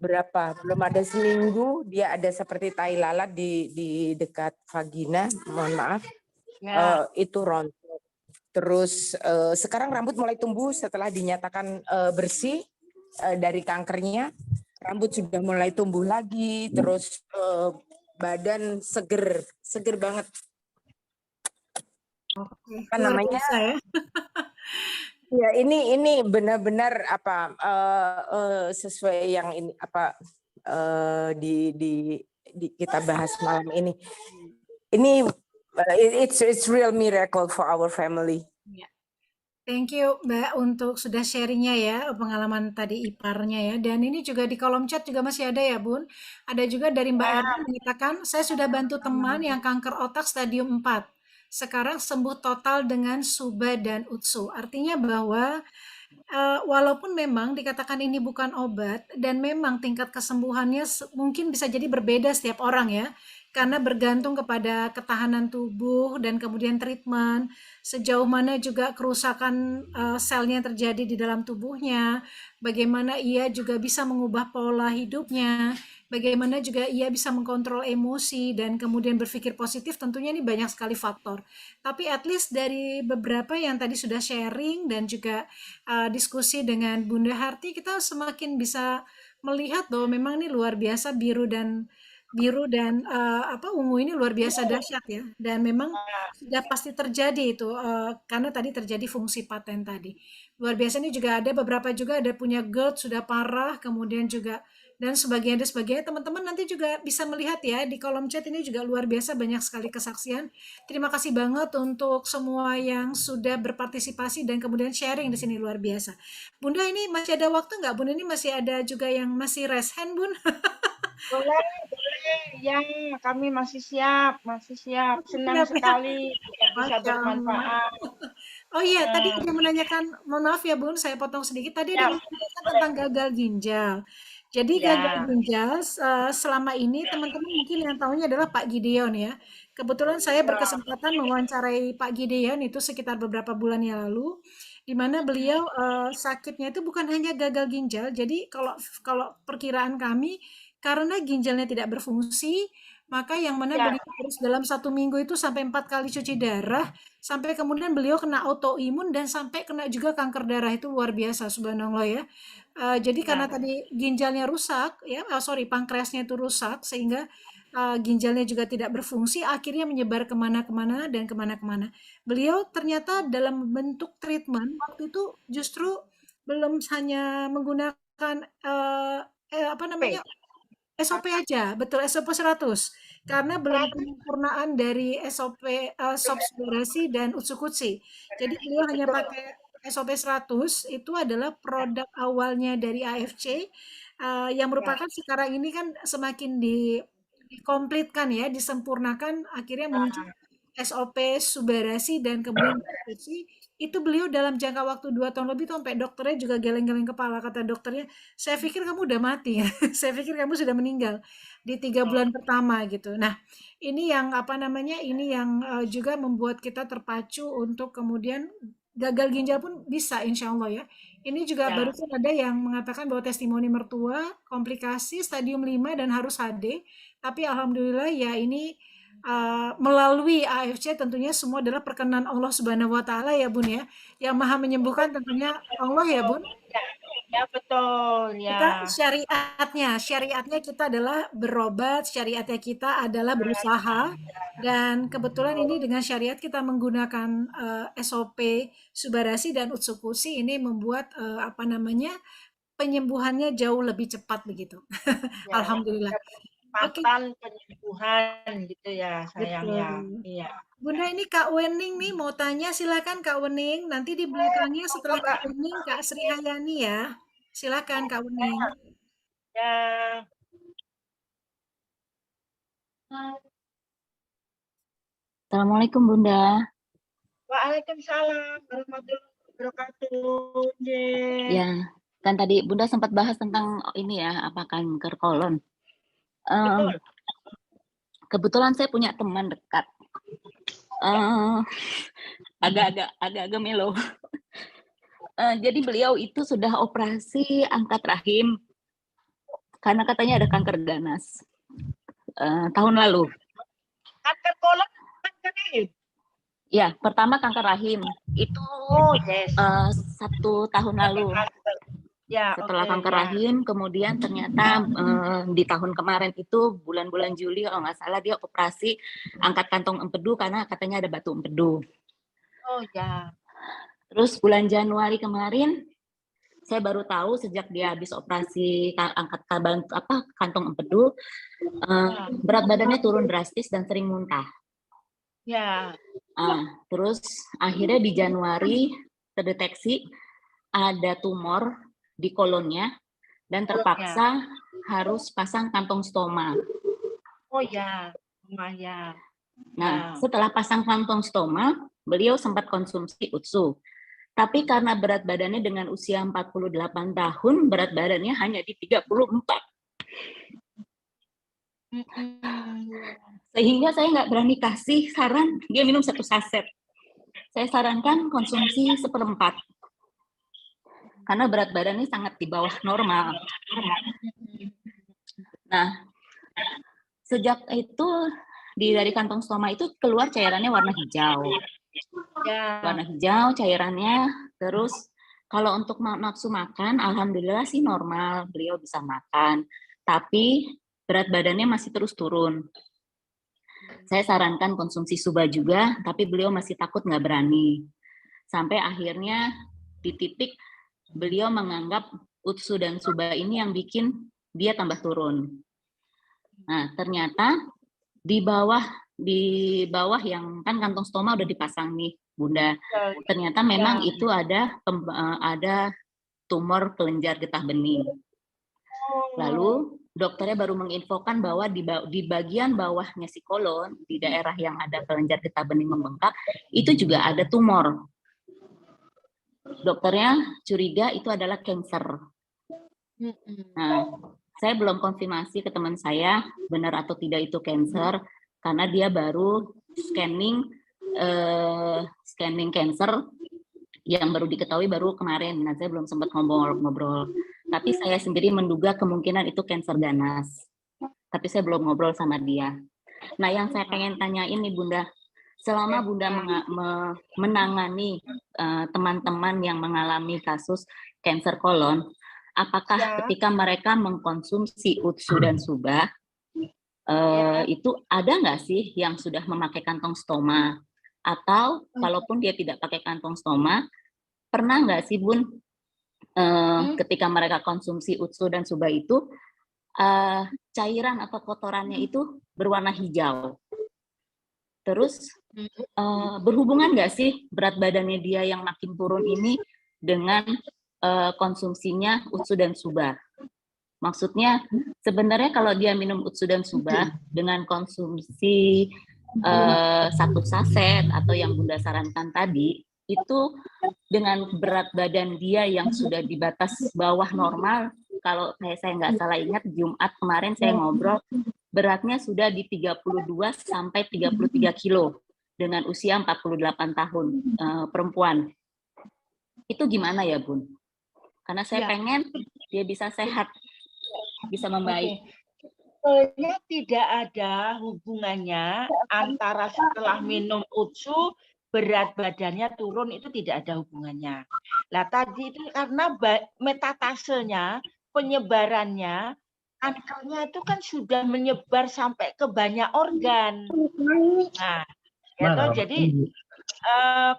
belum ada seminggu dia ada seperti tai lalat di dekat vagina, mohon maaf, itu rontok. Terus sekarang rambut mulai tumbuh setelah dinyatakan bersih dari kankernya, rambut sudah mulai tumbuh lagi, terus badan seger banget. Apa namanya? Ya ini benar-benar sesuai yang ini di kita bahas malam ini. Ini it's real miracle for our family. Thank you Mbak untuk sudah sharingnya ya pengalaman tadi iparnya ya, dan ini juga di kolom chat juga masih ada ya Bun. Ada juga dari Mbak Erna mengatakan saya sudah bantu teman yang kanker otak stadium 4. Sekarang sembuh total dengan Suba dan Utsu. Artinya bahwa walaupun memang dikatakan ini bukan obat dan memang tingkat kesembuhannya mungkin bisa jadi berbeda setiap orang ya, karena bergantung kepada ketahanan tubuh dan kemudian treatment, sejauh mana juga kerusakan selnya terjadi di dalam tubuhnya, bagaimana ia juga bisa mengubah pola hidupnya, bagaimana juga ia bisa mengkontrol emosi dan kemudian berpikir positif. Tentunya ini banyak sekali faktor. Tapi at least dari beberapa yang tadi sudah sharing dan juga diskusi dengan Bunda Harti, kita semakin bisa melihat bahwa memang ini luar biasa biru dan biru dan ungu ini luar biasa dahsyat ya, dan memang sudah pasti terjadi itu karena tadi terjadi fungsi paten tadi. Luar biasa. Ini juga ada beberapa juga ada punya GERD sudah parah, kemudian juga dan sebagainya. Teman-teman nanti juga bisa melihat ya di kolom chat ini juga luar biasa banyak sekali kesaksian. Terima kasih banget untuk semua yang sudah berpartisipasi dan kemudian sharing di sini luar biasa. Bunda, ini masih ada waktu nggak, Bunda? Ini masih ada juga yang masih raise hand, Bun? Boleh, ya, kami masih siap. Senang sekali bisa Masya Allah. bermanfaat. Oh iya, tadi ada yang menanyakan, mohon maaf ya Bun, saya potong sedikit. Tadi ada yang menanyakan tentang gagal ginjal. Jadi gagal ginjal selama ini teman-teman mungkin yang tahunya adalah Pak Gideon ya. Kebetulan saya berkesempatan mewawancarai Pak Gideon itu sekitar beberapa bulan yang lalu, di mana beliau sakitnya itu bukan hanya gagal ginjal. Jadi kalau perkiraan kami karena ginjalnya tidak berfungsi, maka yang mana beliau harus dalam 1 minggu itu sampai 4 kali cuci darah, sampai kemudian beliau kena autoimun dan sampai kena juga kanker darah. Itu luar biasa, subhanallah ya. Jadi karena tadi ginjalnya rusak, ya, pankreasnya itu rusak sehingga ginjalnya juga tidak berfungsi, akhirnya menyebar kemana-kemana dan kemana-kemana. Beliau ternyata dalam bentuk treatment waktu itu justru belum hanya menggunakan SOP aja, betul, SOP 100. Karena belum penyempurnaan dari SOP subsudasi dan utsukutsi. Jadi beliau hanya pakai SOP 100, itu adalah produk awalnya dari AFC, yang merupakan sekarang ini kan semakin dikomplitkan ya, disempurnakan, akhirnya muncul SOP Subarasi dan kemudian utsukutsi. Itu beliau dalam jangka waktu 2 tahun lebih sampai dokternya juga geleng-geleng kepala. Kata dokternya, saya pikir kamu udah mati ya. Saya pikir kamu sudah meninggal di 3 bulan pertama gitu. Nah, ini yang ini yang juga membuat kita terpacu untuk kemudian gagal ginjal pun bisa insya Allah ya. Ini juga barusan ada yang mengatakan bahwa testimoni mertua, komplikasi stadium 5 dan harus HD. Tapi alhamdulillah ya ini melalui AFC tentunya semua adalah perkenan Allah Subhanahu wa taala ya Bun ya. Yang Maha menyembuhkan tentunya Allah ya Bun. Ya betul ya. Kita syariatnya kita adalah berobat, syariatnya kita adalah berusaha, dan kebetulan ini dengan syariat kita menggunakan SOP Subarasi dan Utsukutsi, ini membuat penyembuhannya jauh lebih cepat begitu. Alhamdulillah. Kecepatan penyembuhan gitu ya sayang ya. Iya. Bunda, ini Kak Wening nih mau tanya, silakan Kak Wening. Nanti di belakangnya setelah Kak Wening Kak Sri Hayani ya. Silakan Kak Wening. Ya. Assalamualaikum Bunda. Waalaikumsalam warahmatullahi wabarakatuh. Ya, kan tadi Bunda sempat bahas tentang ini ya, apa kanker kolon. Kebetulan saya punya teman dekat, agak-agak melo. Jadi beliau itu sudah operasi angkat rahim karena katanya ada kanker ganas tahun lalu. Kanker kolon, kanker rahim? Ya, pertama kanker rahim itu 1 tahun lalu. Ya, setelah kanker rahim, kemudian ternyata di tahun kemarin itu bulan-bulan Juli kalau nggak salah dia operasi angkat kantong empedu karena katanya ada batu empedu. Oh ya. Terus bulan Januari kemarin saya baru tahu sejak dia habis operasi angkat kantong empedu, berat badannya turun drastis dan sering muntah. Ya. Terus akhirnya di Januari terdeteksi ada tumor di kolonnya dan terpaksa harus pasang kantong stoma. Oh ya, lumayan. Nah, setelah pasang kantong stoma, beliau sempat konsumsi utsu. Tapi karena berat badannya dengan usia 48 tahun, berat badannya hanya di 34. Sehingga saya nggak berani kasih saran dia minum 1 saset. Saya sarankan konsumsi 1/4. Karena berat badannya sangat di bawah normal. Nah, sejak itu dari kantong stoma itu keluar cairannya warna hijau. Warna hijau cairannya. Terus kalau untuk nafsu makan, alhamdulillah sih normal, beliau bisa makan. Tapi berat badannya masih terus turun. Saya sarankan konsumsi Suba juga, tapi beliau masih takut nggak berani. Sampai akhirnya di titik beliau menganggap Utsu dan Suba ini yang bikin dia tambah turun. Nah, ternyata di bawah yang kan kantong stoma udah dipasang nih, Bunda. Ternyata memang itu ada tumor kelenjar getah bening. Lalu dokternya baru menginfokan bahwa di bagian bawahnya si kolon, di daerah yang ada kelenjar getah bening membengkak, itu juga ada tumor. Dokternya curiga itu adalah kanker. Nah, saya belum konfirmasi ke teman saya benar atau tidak itu kanker, karena dia baru scanning kanker yang baru diketahui baru kemarin. Nah, saya belum sempat ngobrol. Tapi saya sendiri menduga kemungkinan itu kanker ganas. Tapi saya belum ngobrol sama dia. Nah, yang saya pengen tanyain nih Bunda, selama Bunda menangani teman-teman yang mengalami kasus kanker kolon, apakah ketika mereka mengkonsumsi Utsu dan Suba, itu ada nggak sih yang sudah memakai kantong stoma? Atau kalaupun dia tidak pakai kantong stoma, pernah nggak sih Bun, ketika mereka konsumsi Utsu dan Suba itu, cairan atau kotorannya itu berwarna hijau? Terus berhubungan nggak sih berat badannya dia yang makin turun ini dengan konsumsinya Utsu dan Suba? Maksudnya sebenarnya kalau dia minum Utsu dan Suba dengan konsumsi 1 saset atau yang Bunda sarankan tadi, itu dengan berat badan dia yang sudah di batas bawah normal, kalau saya nggak salah ingat Jumat kemarin saya ngobrol, beratnya sudah di 32 sampai 33 kilo dengan usia 48 tahun perempuan. Itu gimana ya Bun? Karena saya pengen dia bisa sehat, bisa membaik. Sebenarnya tidak ada hubungannya antara setelah minum Utsu berat badannya turun, itu tidak ada hubungannya. Lah tadi itu karena metatasenya, penyebarannya, kankernya itu kan sudah menyebar sampai ke banyak organ. Nah, jadi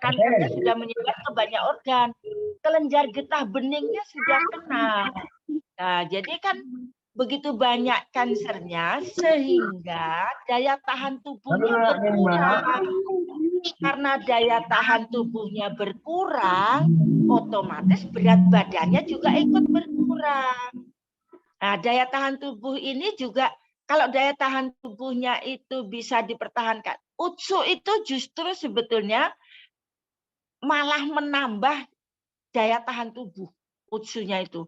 kankernya sudah menyebar ke banyak organ. Kelenjar getah beningnya sudah kena. Nah, jadi kan begitu banyak kansernya sehingga daya tahan tubuhnya berkurang. Karena daya tahan tubuhnya berkurang, otomatis berat badannya juga ikut berkurang. Nah, daya tahan tubuh ini juga, kalau daya tahan tubuhnya itu bisa dipertahankan. Utsu itu justru sebetulnya malah menambah daya tahan tubuh, Utsunya itu.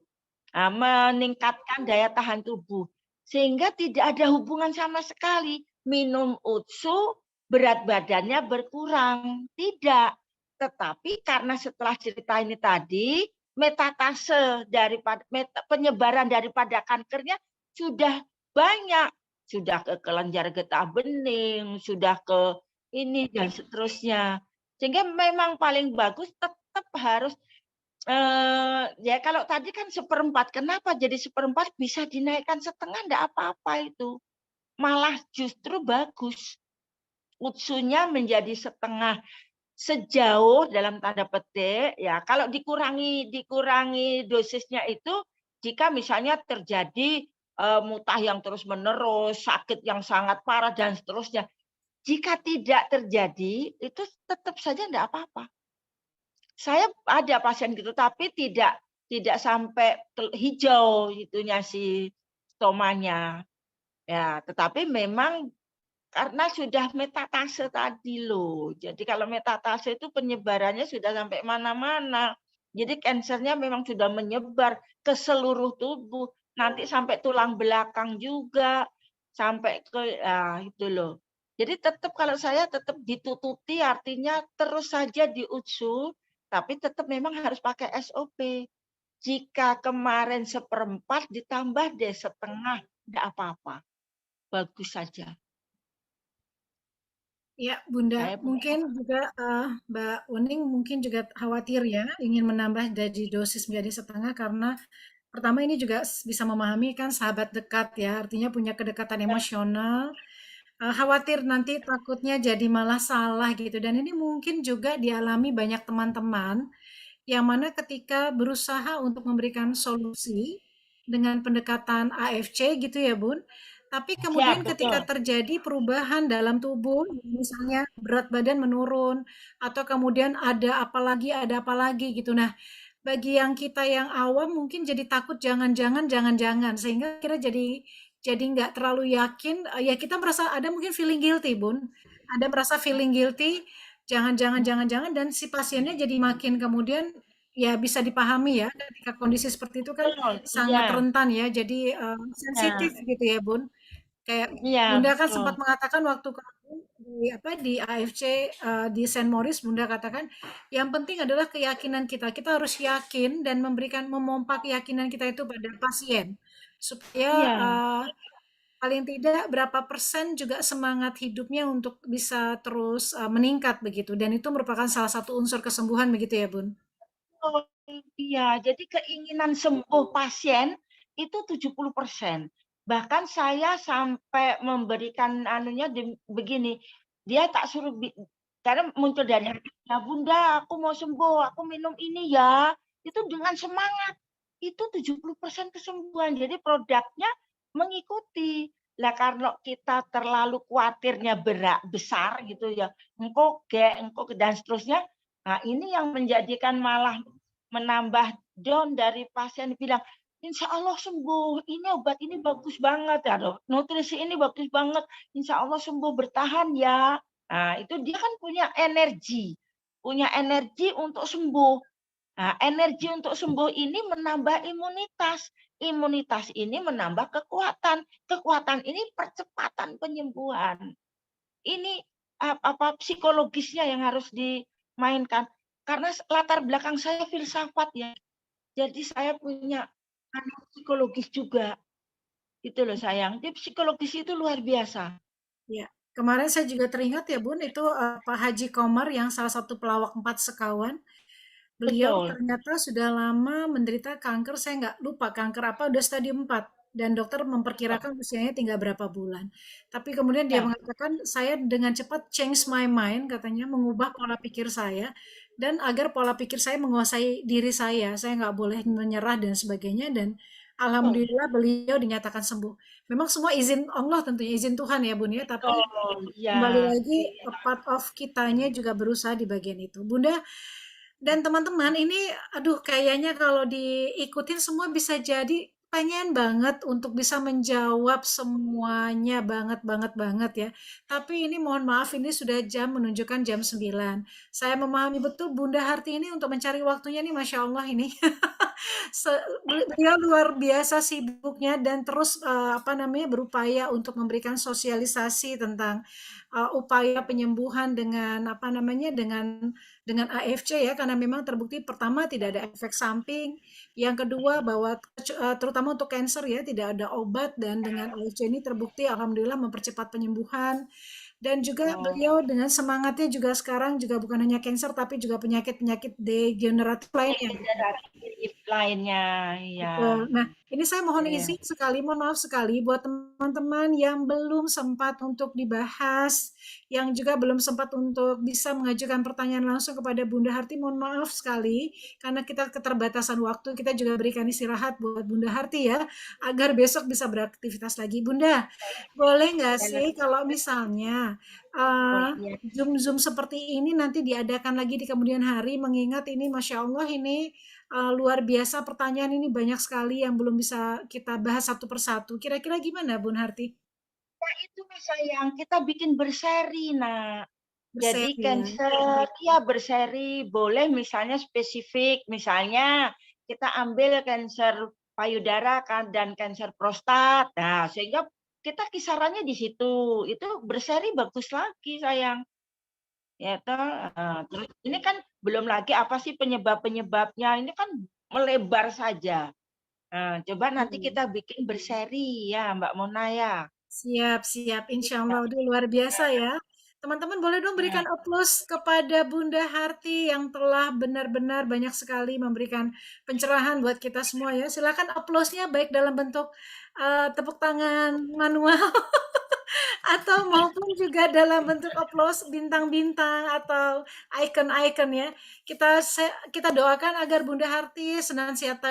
Nah, meningkatkan daya tahan tubuh. Sehingga tidak ada hubungan sama sekali. Minum Utsu, berat badannya berkurang. Tidak. Tetapi karena setelah cerita ini tadi, metatase daripada penyebaran daripada kankernya sudah banyak. Sudah ke kelenjar getah bening, sudah ke ini dan seterusnya. Sehingga memang paling bagus tetap harus ya kalau tadi kan 1/4, kenapa jadi 1/4 bisa dinaikkan 1/2 enggak apa-apa itu. Malah justru bagus. Utsunya menjadi 1/2 sejauh dalam tanda petik ya, kalau dikurangi dosisnya itu jika misalnya terjadi muntah yang terus-menerus, sakit yang sangat parah dan seterusnya. Jika tidak terjadi, itu tetap saja enggak apa-apa. Saya ada pasien gitu, tapi tidak sampai hijau itunya si stomanya. Ya, tetapi memang karena sudah metatase tadi loh. Jadi kalau metatase itu penyebarannya sudah sampai mana-mana. Jadi kansernya memang sudah menyebar ke seluruh tubuh, nanti sampai tulang belakang juga, sampai ke itu loh. Jadi tetap kalau saya tetap ditututi, artinya terus saja diutsu, tapi tetap memang harus pakai SOP. Jika kemarin 1/4 ditambah deh 1/2, enggak apa-apa. Bagus saja. Ya, Bunda, mungkin juga Mbak Uning mungkin juga khawatir ya, ingin menambah dari dosis menjadi 1/2 karena Pertama ini juga bisa memahami kan sahabat dekat ya, artinya punya kedekatan emosional, khawatir nanti takutnya jadi malah salah gitu, dan ini mungkin juga dialami banyak teman-teman yang mana ketika berusaha untuk memberikan solusi dengan pendekatan AFC gitu ya Bun, tapi Siap, kemudian ketika betul. terjadi perubahan dalam tubuh, misalnya berat badan menurun, atau kemudian ada apa lagi gitu. Nah, bagi yang kita yang awam mungkin jadi takut jangan-jangan, sehingga kira jadi nggak terlalu yakin, ya kita merasa ada mungkin feeling guilty Bun, ada merasa feeling guilty, jangan-jangan, dan si pasiennya jadi makin kemudian ya bisa dipahami ya ketika kondisi seperti itu kan Betul, iya. sangat rentan ya, jadi Nah, sensitif gitu ya Bun. Kayak iya, Bunda kan betul. sempat mengatakan waktu di AFC di Saint Maurice, Bunda katakan yang penting adalah keyakinan kita. Kita harus yakin dan memompa keyakinan kita itu pada pasien supaya Iya. paling tidak berapa persen juga semangat hidupnya untuk bisa terus meningkat begitu, dan itu merupakan salah satu unsur kesembuhan begitu ya Bun. Oh, iya, jadi keinginan sembuh pasien itu 70%. Bahkan saya sampai memberikan anunya begini, dia tak suruh karena muncul dari hati, "Ya Bunda, aku mau sembuh, aku minum ini ya." Itu dengan semangat. Itu 70% kesembuhan. Jadi produknya mengikuti. Lah kalau kita terlalu khawatirnya besar gitu ya, engkau dan seterusnya. Nah, ini yang menjadikan malah menambah down dari pasien bilang, "Insya Allah sembuh, ini obat ini bagus banget, ya, nutrisi ini bagus banget, insya Allah sembuh, bertahan ya." Nah, itu dia kan punya energi untuk sembuh. Nah, energi untuk sembuh ini menambah imunitas. Imunitas ini menambah kekuatan. Kekuatan ini percepatan penyembuhan. Ini psikologisnya yang harus dimainkan. Karena latar belakang saya filsafat ya. Jadi saya punya psikologis juga. Itu loh sayang. Jadi psikologis itu luar biasa. Ya, kemarin saya juga teringat ya Bun, itu Pak Haji Komar yang salah satu pelawak 4 sekawan. Beliau Betul. ternyata sudah lama menderita kanker, saya nggak lupa kanker apa, udah stadium 4. Dan dokter memperkirakan usianya tinggal berapa bulan. Tapi kemudian dia Ya. mengatakan, saya dengan cepat change my mind, katanya, mengubah pola pikir saya, dan agar pola pikir saya menguasai diri saya nggak boleh menyerah dan sebagainya, dan alhamdulillah beliau dinyatakan sembuh. Memang semua izin Allah tentunya, izin Tuhan ya Bun ya, tapi Betul. Ya. kembali lagi part of kitanya juga berusaha di bagian itu. Bunda dan teman-teman ini, aduh kayaknya kalau diikutin semua bisa jadi pengen banget untuk bisa menjawab semuanya banget ya. Tapi ini mohon maaf, ini sudah menunjukkan jam 9. Saya memahami betul Bunda Harti ini untuk mencari waktunya nih, Masya Allah ini. Beliau luar biasa sibuknya dan terus berupaya untuk memberikan sosialisasi tentang upaya penyembuhan dengan dengan AFC ya, karena memang terbukti pertama tidak ada efek samping, yang kedua bahwa terutama untuk kanker ya tidak ada obat, dan dengan AFC ini terbukti alhamdulillah mempercepat penyembuhan. Dan juga beliau dengan semangatnya juga sekarang juga bukan hanya kanker tapi juga penyakit-penyakit degeneratif lainnya. Ya. Nah, ini saya mohon izin sekali, mohon maaf sekali buat teman-teman yang belum sempat untuk dibahas, yang juga belum sempat untuk bisa mengajukan pertanyaan langsung kepada Bunda Harti, mohon maaf sekali, karena kita keterbatasan waktu, kita juga berikan istirahat buat Bunda Harti ya, agar besok bisa beraktivitas lagi. Bunda, boleh nggak sih kalau misalnya Zoom seperti ini nanti diadakan lagi di kemudian hari, mengingat ini Masya Allah ini luar biasa, pertanyaan ini banyak sekali yang belum bisa kita bahas satu persatu. Kira-kira gimana Bun Harti? Nah itu sayang, kita bikin berseri nak. Jadi Berseri, berseri, boleh misalnya spesifik, misalnya kita ambil kanker payudara dan kanker prostat. Nah, sehingga kita kisarannya di situ. Itu berseri bagus lagi sayang. Ya toh. Terus ini kan belum lagi apa sih penyebab-penyebabnya. Ini kan melebar saja. Nah, coba nanti kita bikin berseri ya Mbak Mona ya. Siap, insya Allah. Udah luar biasa ya. Teman-teman boleh dong berikan aplaus kepada Bunda Harti yang telah benar-benar banyak sekali memberikan pencerahan buat kita semua ya. Silakan aplausnya baik dalam bentuk tepuk tangan manual atau maupun juga dalam bentuk aplaus bintang-bintang atau icon-icon ya. Kita doakan agar Bunda Harti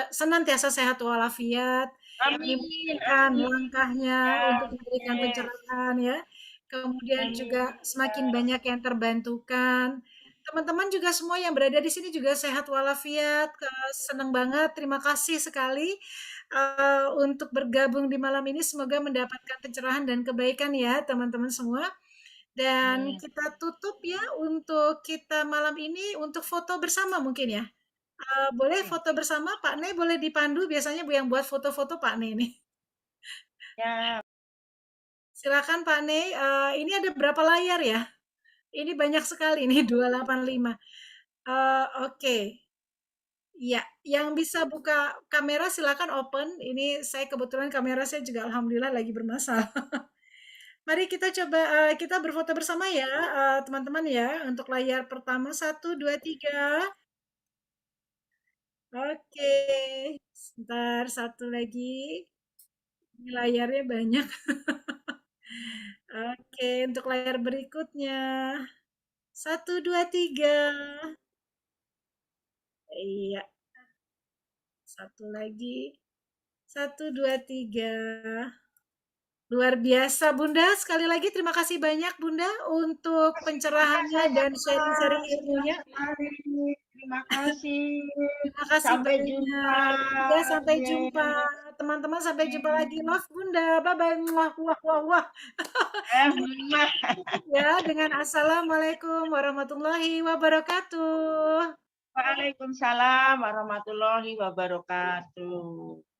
senantiasa sehat walafiat, dimudahkan langkahnya untuk memberikan pencerahan ya. Kemudian juga semakin banyak yang terbantukan. Teman-teman juga semua yang berada di sini juga sehat walafiat. Senang banget, terima kasih sekali untuk bergabung di malam ini. Semoga mendapatkan pencerahan dan kebaikan ya teman-teman semua. Dan kita tutup ya untuk kita malam ini untuk foto bersama mungkin ya. Boleh foto bersama Pak Ne, boleh dipandu biasanya Bu yang buat foto-foto Pak Ne nih. Ya. Silakan Pak Ne, ini ada berapa layar ya? Ini banyak sekali nih 285. Oke. Ya, yang bisa buka kamera silakan open. Ini saya kebetulan kamera saya juga alhamdulillah lagi bermasalah. Mari kita coba kita berfoto bersama ya, teman-teman ya, untuk layar pertama 1 2 3. Oke. Sebentar, satu lagi. Ini layarnya banyak. Oke, untuk layar berikutnya. 1 2 3. Iya. Satu lagi. 1 2 3. Luar biasa Bunda, sekali lagi terima kasih banyak Bunda untuk pencerahannya dan sharing-sharing ilmunya. Terima kasih. Terima kasih Sampai banyak. jumpa. Ya, sampai jumpa. Teman-teman sampai jumpa lagi. Love Bunda. Bye-bye. Wah, wah, wah, wah. Ya, dengan assalamualaikum warahmatullahi wabarakatuh. Waalaikumsalam warahmatullahi wabarakatuh.